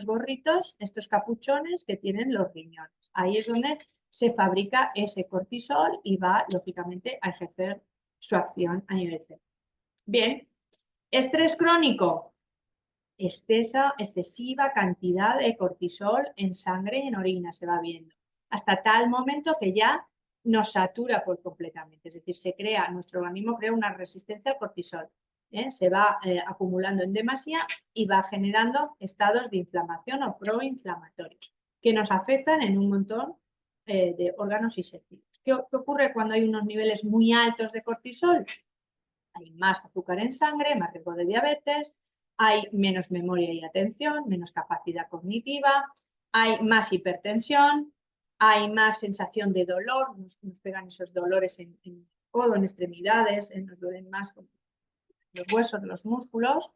gorritos, estos capuchones que tienen los riñones. Ahí es donde se fabrica ese cortisol y va, lógicamente, a ejercer su acción a nivel cerebral. Bien, estrés crónico, excesiva cantidad de cortisol en sangre y en orina se va viendo, hasta tal momento que ya nos satura por completamente, es decir, nuestro organismo crea una resistencia al cortisol, se va acumulando en demasía y va generando estados de inflamación o proinflamatorios que nos afectan en un montón de órganos y sentidos. ¿Qué ocurre cuando hay unos niveles muy altos de cortisol? Hay más azúcar en sangre, más riesgo de diabetes, hay menos memoria y atención, menos capacidad cognitiva, hay más hipertensión, hay más sensación de dolor, nos pegan esos dolores en el codo, en extremidades, nos duelen más los huesos, los músculos,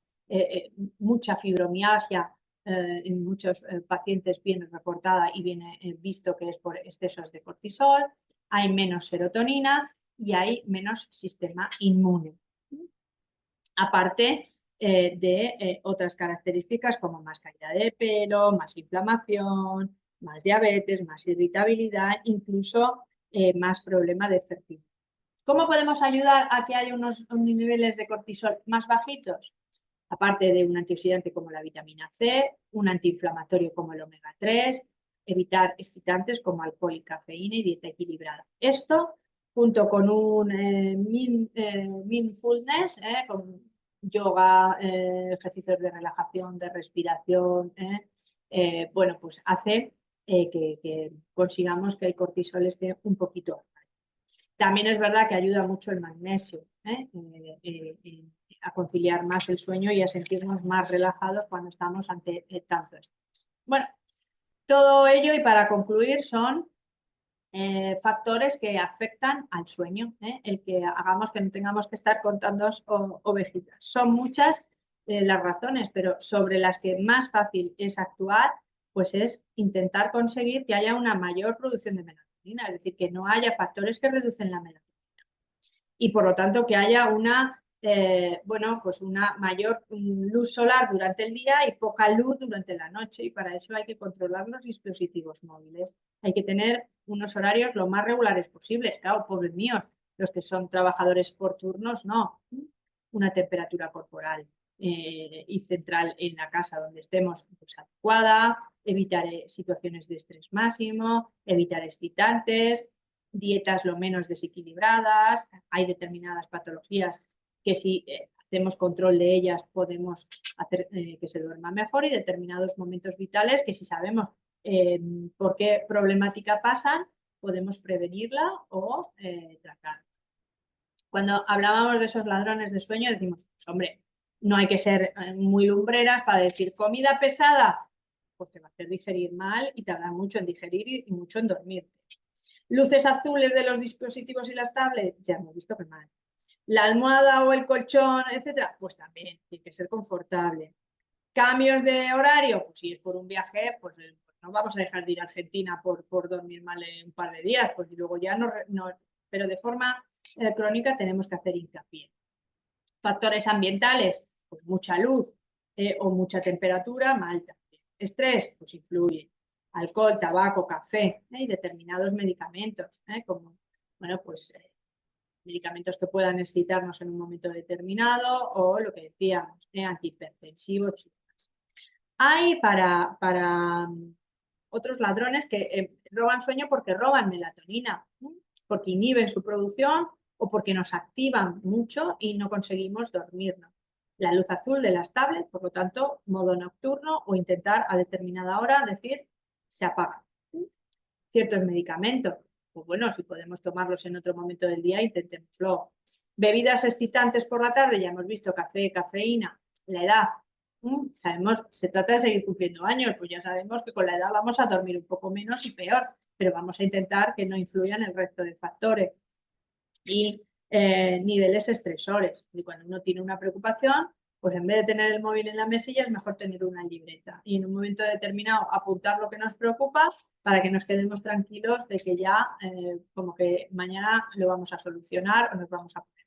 mucha fibromialgia en muchos pacientes viene reportada y viene visto que es por excesos de cortisol, hay menos serotonina y hay menos sistema inmune. Aparte de otras características como más caída de pelo, más inflamación, más diabetes, más irritabilidad, incluso más problema de fertilidad. ¿Cómo podemos ayudar a que haya unos niveles de cortisol más bajitos? Aparte de un antioxidante como la vitamina C, un antiinflamatorio como el omega 3, evitar excitantes como alcohol y cafeína y dieta equilibrada. Esto, junto con un mindfulness, con yoga, ejercicios de relajación, de respiración, bueno, pues hace que consigamos que el cortisol esté un poquito alto. También es verdad que ayuda mucho el magnesio a conciliar más el sueño y a sentirnos más relajados cuando estamos ante tanto estrés. Bueno, todo ello y para concluir son factores que afectan al sueño, el que hagamos que no tengamos que estar contando ovejitas. Son muchas las razones, pero sobre las que más fácil es actuar, pues es intentar conseguir que haya una mayor producción de melatonina, es decir, que no haya factores que reducen la melatonina y por lo tanto que haya una pues una mayor luz solar durante el día y poca luz durante la noche, y para eso hay que controlar los dispositivos móviles. Hay que tener unos horarios lo más regulares posibles. Claro, pobres míos, los que son trabajadores por turnos, no. Una temperatura corporal y central en la casa donde estemos pues, adecuada, evitar situaciones de estrés máximo, evitar excitantes, dietas lo menos desequilibradas. Hay determinadas patologías que si hacemos control de ellas podemos hacer que se duerma mejor, y determinados momentos vitales que si sabemos por qué problemática pasan, podemos prevenirla o tratarla. Cuando hablábamos de esos ladrones de sueño decimos, pues hombre, no hay que ser muy lumbreras para decir comida pesada, pues te va a hacer digerir mal y tarda mucho en digerir y mucho en dormirte. Luces azules de los dispositivos y las tablets, ya hemos visto que mal. La almohada o el colchón, etcétera, pues también tiene que ser confortable. Cambios de horario, pues si es por un viaje, pues no vamos a dejar de ir a Argentina por dormir mal un par de días, pues luego ya no, pero de forma crónica tenemos que hacer hincapié. Factores ambientales, pues mucha luz o mucha temperatura, mal también. Estrés, pues influye. Alcohol, tabaco, café y determinados medicamentos, como, bueno, pues medicamentos que puedan excitarnos en un momento determinado o lo que decíamos, antihipertensivos y demás. Hay para otros ladrones que roban sueño porque roban melatonina, porque inhiben su producción o porque nos activan mucho y no conseguimos dormirnos. La luz azul de las tablets, por lo tanto, modo nocturno o intentar a determinada hora decir se apaga. Ciertos medicamentos, pues bueno, si podemos tomarlos en otro momento del día, intentémoslo. Bebidas excitantes por la tarde, ya hemos visto café, cafeína, la edad. Sabemos, se trata de seguir cumpliendo años, pues ya sabemos que con la edad vamos a dormir un poco menos y peor, pero vamos a intentar que no influyan el resto de factores. Y niveles estresores. Y cuando uno tiene una preocupación, Pues en vez de tener el móvil en la mesilla es mejor tener una libreta y en un momento determinado apuntar lo que nos preocupa para que nos quedemos tranquilos de que ya como que mañana lo vamos a solucionar o nos vamos a poner.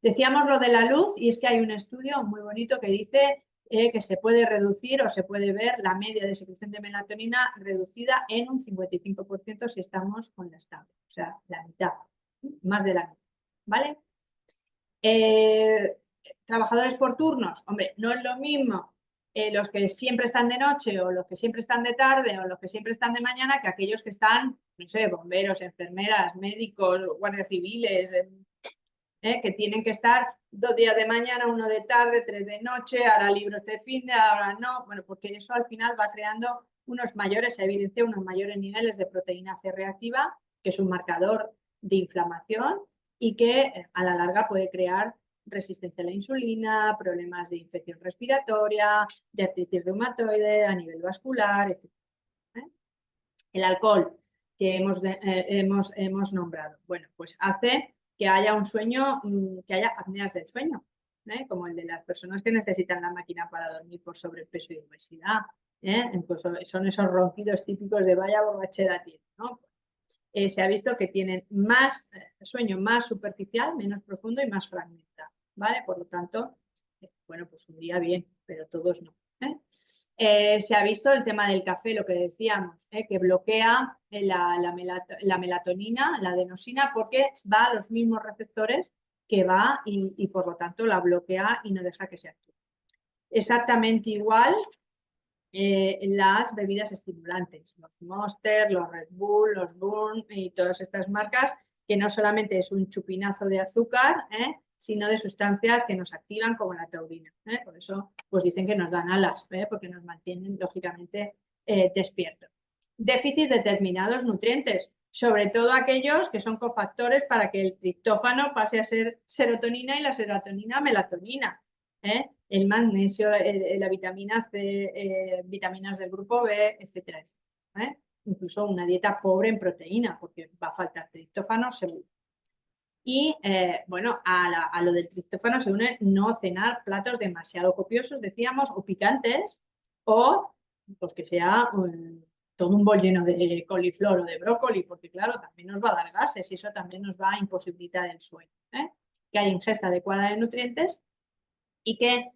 Decíamos lo de la luz y es que hay un estudio muy bonito que dice que se puede reducir o se puede ver la media de secreción de melatonina reducida en un 55% si estamos con la estable, o sea, la mitad, más de la mitad, ¿vale? Trabajadores por turnos, hombre, no es lo mismo los que siempre están de noche o los que siempre están de tarde o los que siempre están de mañana que aquellos que están, no sé, bomberos, enfermeras, médicos, guardias civiles, que tienen que estar 2 días de mañana, 1 de tarde, 3 de noche, ahora libros de fin de, ahora no, bueno, porque eso al final va creando se evidencia unos mayores niveles de proteína C reactiva, que es un marcador de inflamación y que a la larga puede crear resistencia a la insulina, problemas de infección respiratoria, de artritis reumatoide, a nivel vascular, etc. El alcohol que hemos nombrado, bueno, pues hace que haya un sueño, que haya apneas del sueño, como el de las personas que necesitan la máquina para dormir por sobrepeso y obesidad. Incluso son esos ronquidos típicos de vaya borrachera tiene, ¿no? Se ha visto que tienen más sueño más superficial, menos profundo y más fragmentado, ¿vale? Por lo tanto, bueno, pues un día bien, pero todos no. Se ha visto el tema del café, lo que decíamos, que bloquea la melatonina, la adenosina, porque va a los mismos receptores que va y por lo tanto la bloquea y no deja que se actúe. Exactamente igual las bebidas estimulantes, los Monster, los Red Bull, los Burn y todas estas marcas, que no solamente es un chupinazo de azúcar, sino de sustancias que nos activan como la taurina. Por eso pues dicen que nos dan alas, porque nos mantienen lógicamente despiertos. Déficit de determinados nutrientes, sobre todo aquellos que son cofactores para que el triptófano pase a ser serotonina y la serotonina melatonina. El magnesio, la vitamina C, vitaminas del grupo B, etcétera. Incluso una dieta pobre en proteína, porque va a faltar triptófano seguro. Y bueno, a lo del triptófano se une no cenar platos demasiado copiosos, decíamos, o picantes, o pues que sea todo un bol lleno de coliflor o de brócoli, porque claro, también nos va a dar gases y eso también nos va a imposibilitar el sueño. Que haya ingesta adecuada de nutrientes y que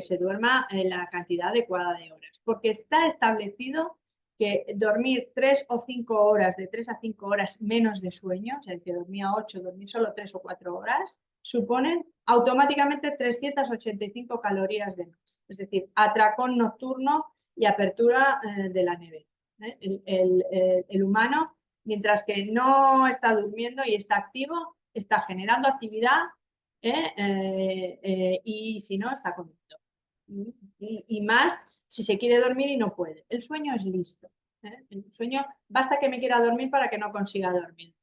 se duerma en la cantidad adecuada de horas, porque está establecido que dormir 3 o 5 horas, de 3 a 5 horas menos de sueño, o sea, que dormía 8, dormir solo 3 o 4 horas, suponen automáticamente 385 calorías de más. Es decir, atracón nocturno y apertura de la nevera. El humano, mientras que no está durmiendo y está activo, está generando actividad y si no, está comiendo. Y más si se quiere dormir y no puede. El sueño es listo. El sueño, basta que me quiera dormir para que no consiga dormir.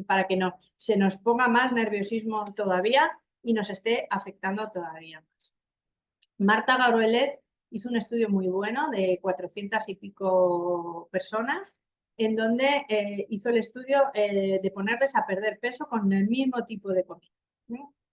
Para que no se nos ponga más nerviosismo todavía y nos esté afectando todavía más. Marta Garuelet hizo un estudio muy bueno de 400 y pico personas en donde hizo el estudio de ponerles a perder peso con el mismo tipo de comida.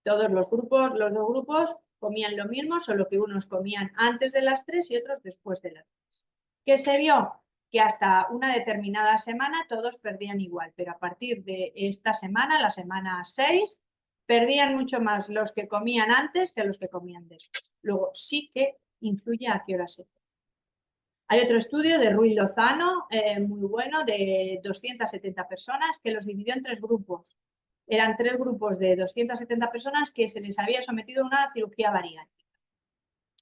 Todos los dos grupos comían lo mismo, solo que unos comían antes de las 3 y otros después de las 3. ¿Qué se vio? Que hasta una determinada semana todos perdían igual, pero a partir de esta semana, la semana 6, perdían mucho más los que comían antes que los que comían después. Luego sí que influye a qué hora se come. Hay otro estudio de Ruiz Lozano, muy bueno, de 270 personas, que los dividió en 3 grupos. Eran 3 grupos de 270 personas que se les había sometido a una cirugía bariátrica.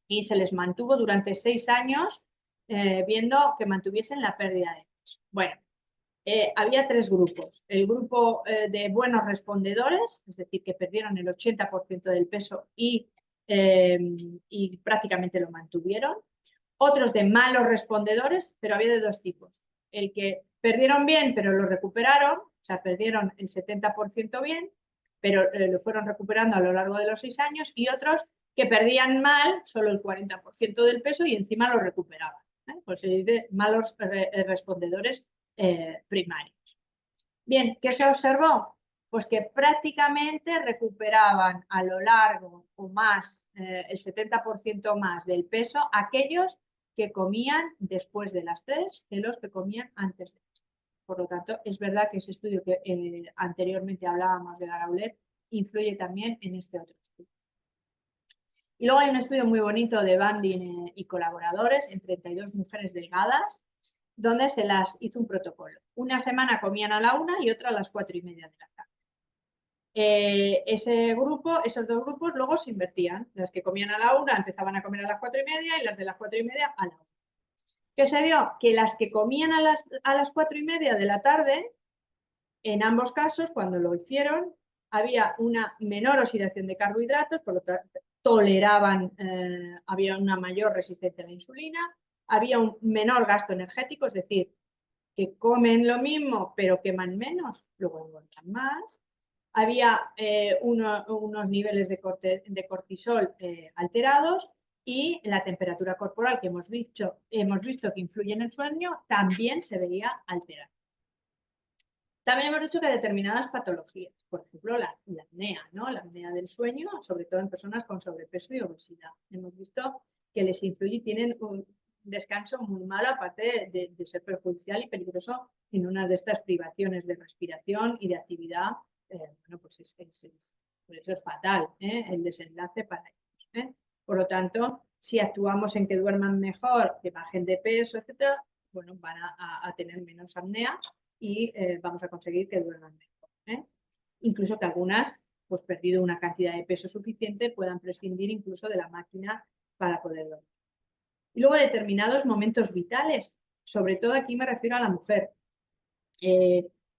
Y se les mantuvo durante 6 años viendo que mantuviesen la pérdida de peso. Bueno, había 3 grupos. El grupo de buenos respondedores, es decir, que perdieron el 80% del peso y prácticamente lo mantuvieron. Otros de malos respondedores, pero había de 2 tipos. El que perdieron bien, pero lo recuperaron, o sea, perdieron el 70% bien, pero lo fueron recuperando a lo largo de los 6 años, y otros que perdían mal, solo el 40% del peso y encima lo recuperaban. Pues se dice malos respondedores primarios. Bien, ¿qué se observó? Pues que prácticamente recuperaban a lo largo o más, el 70% más del peso, aquellos que comían después de las 3 que los que comían antes de las 3. Por lo tanto, es verdad que ese estudio que anteriormente hablábamos de la Gaulet influye también en este otro estudio. Y luego hay un estudio muy bonito de Bandin y colaboradores en 32 mujeres delgadas, donde se las hizo un protocolo. Una semana comían a la 1 y otra a las 4:30 de la tarde. Esos dos grupos luego se invertían. Las que comían a la 1 empezaban a comer a las 4:30 y las de las 4:30 a la 1. ¿Qué se vio? Que las que comían a las 4:30 de la tarde, en ambos casos, cuando lo hicieron, había una menor oxidación de carbohidratos, por lo tanto, toleraban, había una mayor resistencia a la insulina, había un menor gasto energético, es decir, que comen lo mismo pero queman menos, luego engordan más. Había unos niveles de cortisol alterados y la temperatura corporal que hemos visto que influye en el sueño también se veía alterada. También hemos dicho que determinadas patologías, por ejemplo la apnea, ¿no? La apnea del sueño, sobre todo en personas con sobrepeso y obesidad. Hemos visto que les influye y tienen un descanso muy malo, aparte de ser perjudicial y peligroso, en una de estas privaciones de respiración y de actividad, bueno, pues puede ser fatal, el desenlace para ellos. Por lo tanto, si actuamos en que duerman mejor, que bajen de peso, etcétera, bueno, van a tener menos apnea y vamos a conseguir que duerman mejor. Incluso que algunas, pues perdido una cantidad de peso suficiente, puedan prescindir incluso de la máquina para poder dormir. Y luego determinados momentos vitales, sobre todo aquí me refiero a la mujer.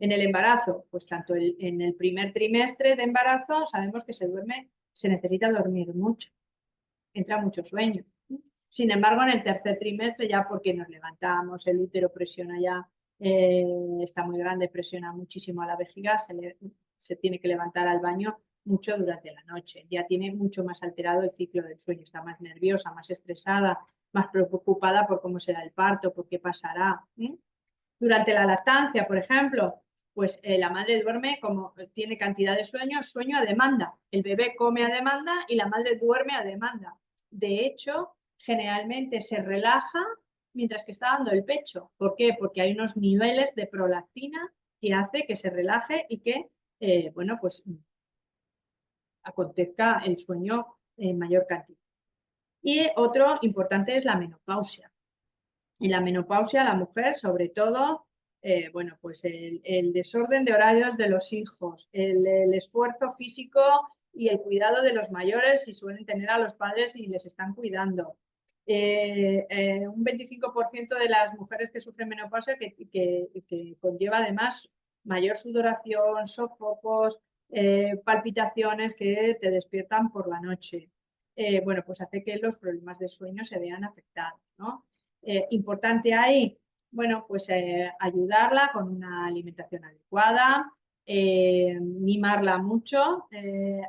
En el embarazo, pues tanto en el primer trimestre de embarazo sabemos que se necesita dormir mucho, entra mucho sueño. Sin embargo, en el tercer trimestre, ya porque nos levantamos, el útero presiona ya, está muy grande, presiona muchísimo a la vejiga, se tiene que levantar al baño mucho durante la noche. Ya tiene mucho más alterado el ciclo del sueño, está más nerviosa, más estresada, más preocupada por cómo será el parto, por qué pasará. Durante la lactancia, por ejemplo, pues la madre duerme, como tiene cantidad de sueño a demanda. El bebé come a demanda y la madre duerme a demanda. De hecho, generalmente se relaja mientras que está dando el pecho. ¿Por qué? Porque hay unos niveles de prolactina que hace que se relaje y que, bueno, pues acontezca el sueño en mayor cantidad. Y otro importante es la menopausia. En la menopausia, la mujer, sobre todo, bueno, pues el desorden de horarios de los hijos, el esfuerzo físico y el cuidado de los mayores si suelen tener a los padres y les están cuidando. Un 25% de las mujeres que sufren menopausia que conlleva además mayor sudoración, sofocos, palpitaciones que te despiertan por la noche. Bueno, pues hace que los problemas de sueño se vean afectados, ¿no? Importante ahí, bueno, pues ayudarla con una alimentación adecuada, mimarla mucho,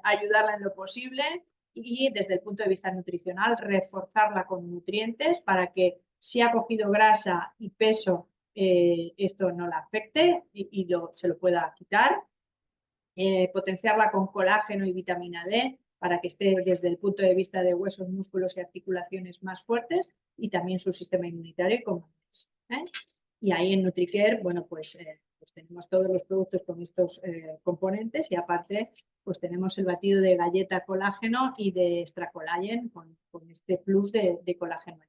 ayudarla en lo posible y desde el punto de vista nutricional reforzarla con nutrientes para que si ha cogido grasa y peso, esto no la afecte y se lo pueda quitar. Potenciarla con colágeno y vitamina D para que esté desde el punto de vista de huesos, músculos y articulaciones más fuertes y también su sistema inmunitario con Y ahí en NutriCare, bueno, pues tenemos todos los productos con estos componentes y aparte pues tenemos el batido de galleta colágeno y de extra collagen con este plus de colágeno.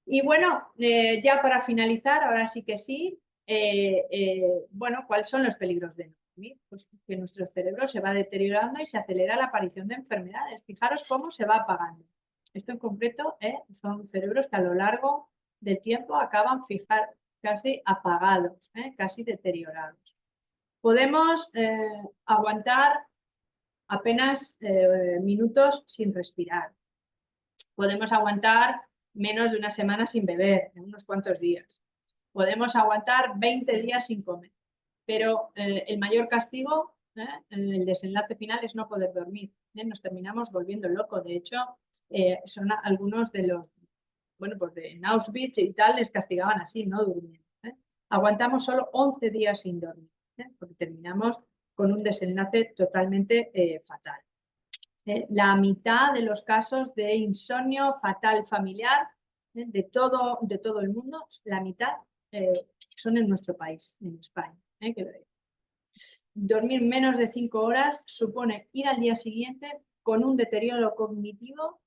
Y bueno, ya para finalizar, ahora sí que sí, bueno, ¿cuáles son los peligros de no dormir? Pues que nuestro cerebro se va deteriorando y se acelera la aparición de enfermedades. Fijaros cómo se va apagando. Esto en concreto son cerebros que a lo largo del tiempo acaban casi apagados, casi deteriorados. Podemos aguantar apenas minutos sin respirar. Podemos aguantar menos de una semana sin beber, en unos cuantos días. Podemos aguantar 20 días sin comer, pero el mayor castigo, el desenlace final es no poder dormir. Nos terminamos volviendo locos. De hecho, son algunos de los, bueno, pues de Auschwitz y tal, les castigaban así, no durmiendo. Aguantamos solo 11 días sin dormir, porque terminamos con un desenlace totalmente fatal. La mitad de los casos de insomnio fatal familiar de todo el mundo, la mitad son en nuestro país, en España. Dormir menos de 5 horas supone ir al día siguiente con un deterioro cognitivo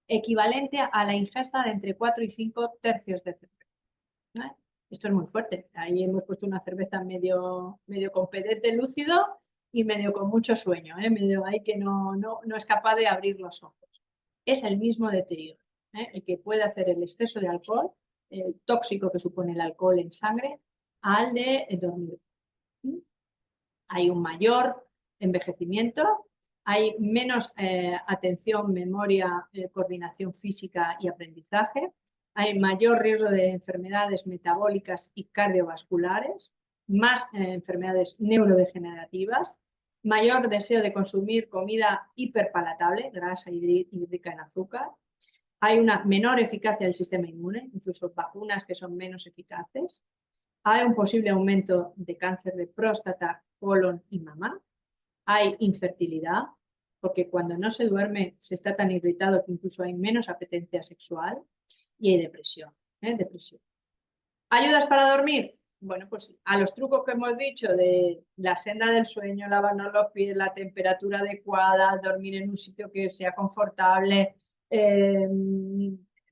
equivalente a la ingesta de entre 4 y 5 tercios de cerveza. Esto es muy fuerte. Ahí hemos puesto una cerveza medio con pedete lúcido y medio con mucho sueño, medio ahí que no es capaz de abrir los ojos. Es el mismo deterioro, el que puede hacer el exceso de alcohol, el tóxico que supone el alcohol en sangre, al de dormir. Hay un mayor envejecimiento, hay menos atención, memoria, coordinación física y aprendizaje, hay mayor riesgo de enfermedades metabólicas y cardiovasculares, más enfermedades neurodegenerativas, mayor deseo de consumir comida hiperpalatable, grasa y rica en azúcar, hay una menor eficacia del sistema inmune, incluso vacunas que son menos eficaces, hay un posible aumento de cáncer de próstata, colon y mama, hay infertilidad, porque cuando no se duerme se está tan irritado que incluso hay menos apetencia sexual, y hay depresión. ¿Ayudas para dormir? Bueno, pues a los trucos que hemos dicho de la senda del sueño, lavarnos los pies, la temperatura adecuada, dormir en un sitio que sea confortable,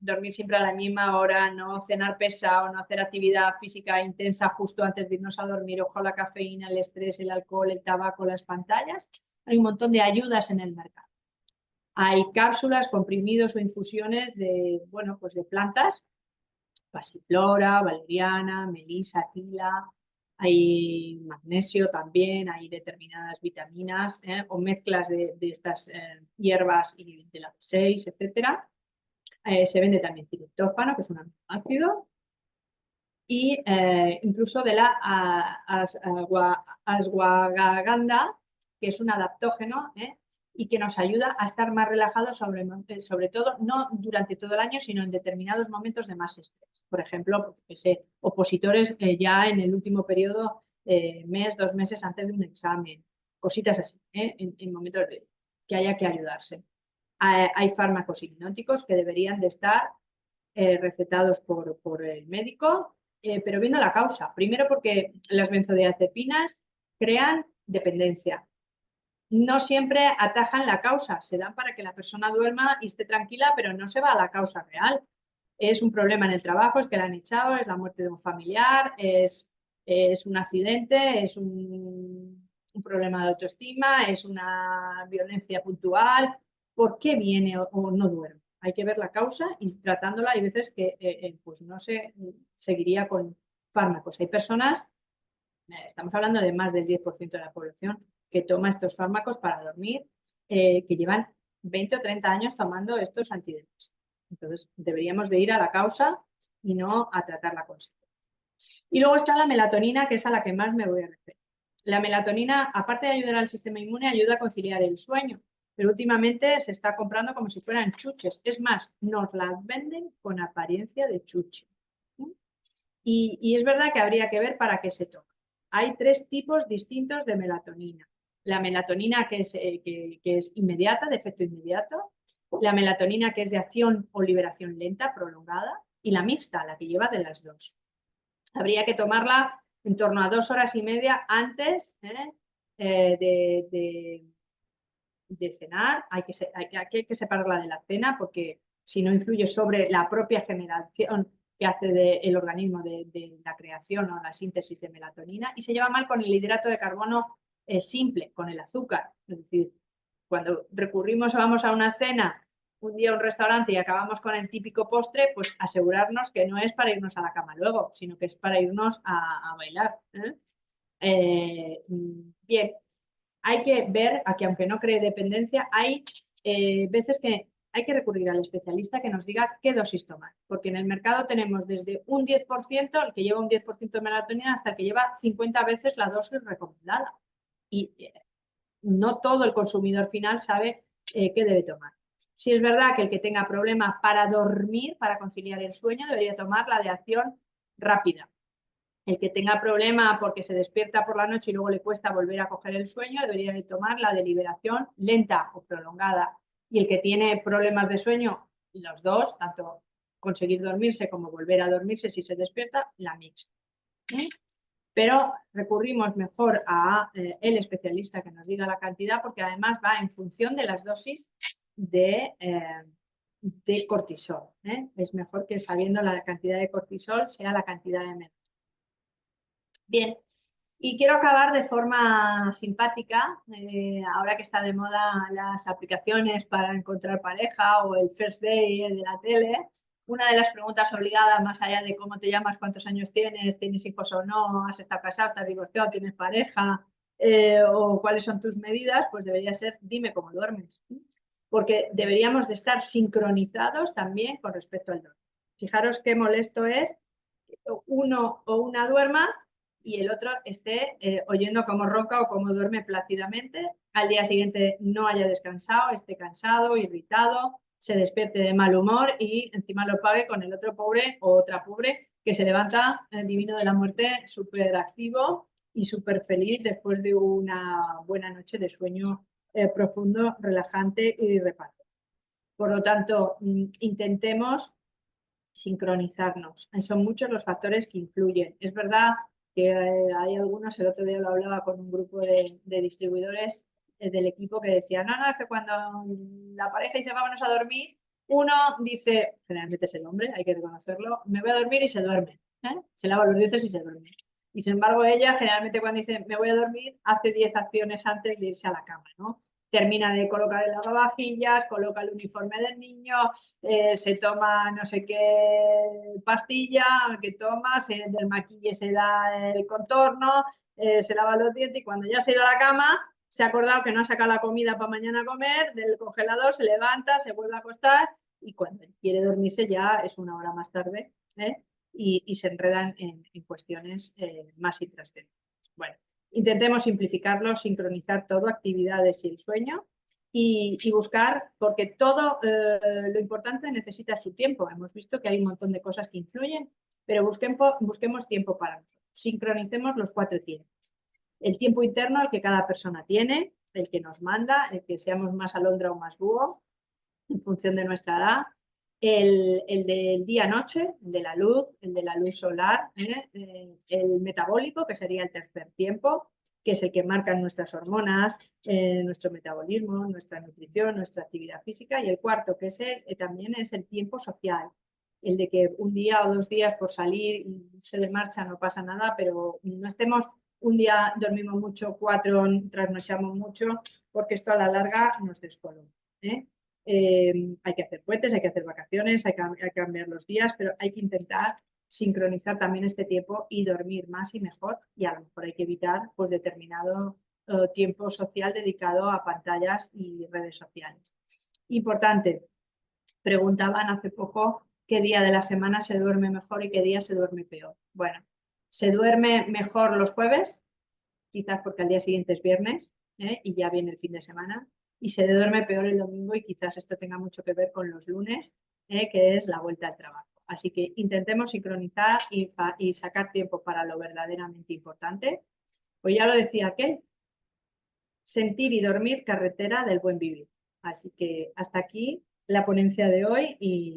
dormir siempre a la misma hora, no cenar pesado, no hacer actividad física intensa justo antes de irnos a dormir, ojo a la cafeína, el estrés, el alcohol, el tabaco, las pantallas. Hay un montón de ayudas en el mercado. Hay cápsulas, comprimidos o infusiones de, bueno, pues de plantas, pasiflora, valeriana, melisa, tila, hay magnesio también, hay determinadas vitaminas o mezclas de estas hierbas y de la B6, etc. Se vende también triptófano, que es un aminoácido, y incluso de la ashwagandha, que es un adaptógeno y que nos ayuda a estar más relajados, sobre todo, no durante todo el año, sino en determinados momentos de más estrés. Por ejemplo, opositores ya en el último periodo, mes, 2 meses antes de un examen, cositas así, en momentos que haya que ayudarse. Hay fármacos hipnóticos que deberían de estar recetados por el médico, pero viendo la causa. Primero porque las benzodiazepinas crean dependencia. No siempre atajan la causa, se dan para que la persona duerma y esté tranquila, pero no se va a la causa real. Es un problema en el trabajo, es que la han echado, es la muerte de un familiar, es un accidente, es un problema de autoestima, es una violencia puntual. ¿Por qué viene o no duerme? Hay que ver la causa y tratándola. Hay veces que pues no se seguiría con fármacos. Hay personas, estamos hablando de más del 10% de la población, que toma estos fármacos para dormir, que llevan 20 o 30 años tomando estos antidepresivos. Entonces, deberíamos de ir a la causa y no a tratar la consecuencia. Y luego está la melatonina, que es a la que más me voy a referir. La melatonina, aparte de ayudar al sistema inmune, ayuda a conciliar el sueño, pero últimamente se está comprando como si fueran chuches. Es más, nos las venden con apariencia de chuche. Y es verdad que habría que ver para qué se toma. Hay 3 tipos distintos de melatonina. La melatonina que es inmediata, de efecto inmediato, la melatonina que es de acción o liberación lenta, prolongada, y la mixta, la que lleva de las dos. Habría que tomarla en torno a 2 horas y media antes de cenar. Hay que separarla de la cena porque si no influye sobre la propia generación que hace el organismo de la creación o la síntesis de melatonina, y se lleva mal con el hidrato de carbono simple, con el azúcar. Es decir, cuando recurrimos o vamos a una cena, un día a un restaurante y acabamos con el típico postre, pues asegurarnos que no es para irnos a la cama luego, sino que es para irnos a bailar. Bien, hay que ver, aquí aunque no cree dependencia, hay veces que hay que recurrir al especialista que nos diga qué dosis tomar, porque en el mercado tenemos desde un 10%, el que lleva un 10% de melatonina, hasta el que lleva 50 veces la dosis recomendada. Y no todo el consumidor final sabe qué debe tomar. Si es verdad que el que tenga problemas para dormir, para conciliar el sueño, debería tomar la de acción rápida. El que tenga problema porque se despierta por la noche y luego le cuesta volver a coger el sueño, debería de tomar la deliberación lenta o prolongada. Y el que tiene problemas de sueño, los dos, tanto conseguir dormirse como volver a dormirse si se despierta, la mixta. Pero recurrimos mejor a el especialista que nos diga la cantidad, porque además va en función de las dosis de cortisol. Es mejor que sabiendo la cantidad de cortisol sea la cantidad de menos. Bien, y quiero acabar de forma simpática, ahora que está de moda las aplicaciones para encontrar pareja o el first day de la tele. Una de las preguntas obligadas, más allá de cómo te llamas, cuántos años tienes hijos o no, has estado casado, estás divorciado, tienes pareja, o cuáles son tus medidas, pues debería ser, dime cómo duermes. Porque deberíamos de estar sincronizados también con respecto al dormir. Fijaros qué molesto es que uno o una duerma y el otro esté oyendo cómo ronca o cómo duerme plácidamente, al día siguiente no haya descansado, esté cansado, irritado, se despierte de mal humor y encima lo pague con el otro pobre o otra pobre que se levanta, el divino de la muerte, súper activo y súper feliz después de una buena noche de sueño profundo, relajante y reparador. Por lo tanto, intentemos sincronizarnos. Son muchos los factores que influyen. Es verdad que hay algunos, el otro día lo hablaba con un grupo de distribuidores del equipo que decían, no, es que cuando la pareja dice vámonos a dormir, uno dice, generalmente es el hombre, hay que reconocerlo, me voy a dormir y se duerme, se lava los dientes y se duerme. Y sin embargo ella generalmente cuando dice me voy a dormir hace 10 acciones antes de irse a la cama, ¿no? Termina de colocar el lavavajillas, coloca el uniforme del niño, se toma no sé qué pastilla, que toma, se desmaquille, se da el contorno, se lava los dientes y cuando ya se ha ido a la cama, se ha acordado que no ha sacado la comida para mañana comer del congelador, se levanta, se vuelve a acostar y cuando quiere dormirse ya es una hora más tarde y se enredan en cuestiones más intrascendentes. Bueno, intentemos simplificarlo, sincronizar todo, actividades y el sueño, y buscar, porque todo lo importante necesita su tiempo. Hemos visto que hay un montón de cosas que influyen, pero busquemos tiempo para nosotros. Sincronicemos los 4 tiempos. El tiempo interno, el que cada persona tiene, el que nos manda, el que seamos más alondra o más búho, en función de nuestra edad. El del día-noche, el de la luz solar, el metabólico, que sería el tercer tiempo, que es el que marca nuestras hormonas, nuestro metabolismo, nuestra nutrición, nuestra actividad física, y el cuarto, que es también es el tiempo social, el de que un día o 2 días por salir se de marcha no pasa nada, pero no estemos un día dormimos mucho, 4 trasnochamos mucho, porque esto a la larga nos descoloca. Hay que hacer puentes, hay que hacer vacaciones, hay que cambiar los días, pero hay que intentar sincronizar también este tiempo y dormir más y mejor, y a lo mejor hay que evitar pues determinado tiempo social dedicado a pantallas y redes sociales. Importante, preguntaban hace poco qué día de la semana se duerme mejor y qué día se duerme peor. Bueno, se duerme mejor los jueves, quizás porque al día siguiente es viernes y ya viene el fin de semana, y se duerme peor el domingo y quizás esto tenga mucho que ver con los lunes, que es la vuelta al trabajo. Así que intentemos sincronizar y sacar tiempo para lo verdaderamente importante. Pues ya lo decía aquel, sentir y dormir carretera del buen vivir. Así que hasta aquí la ponencia de hoy y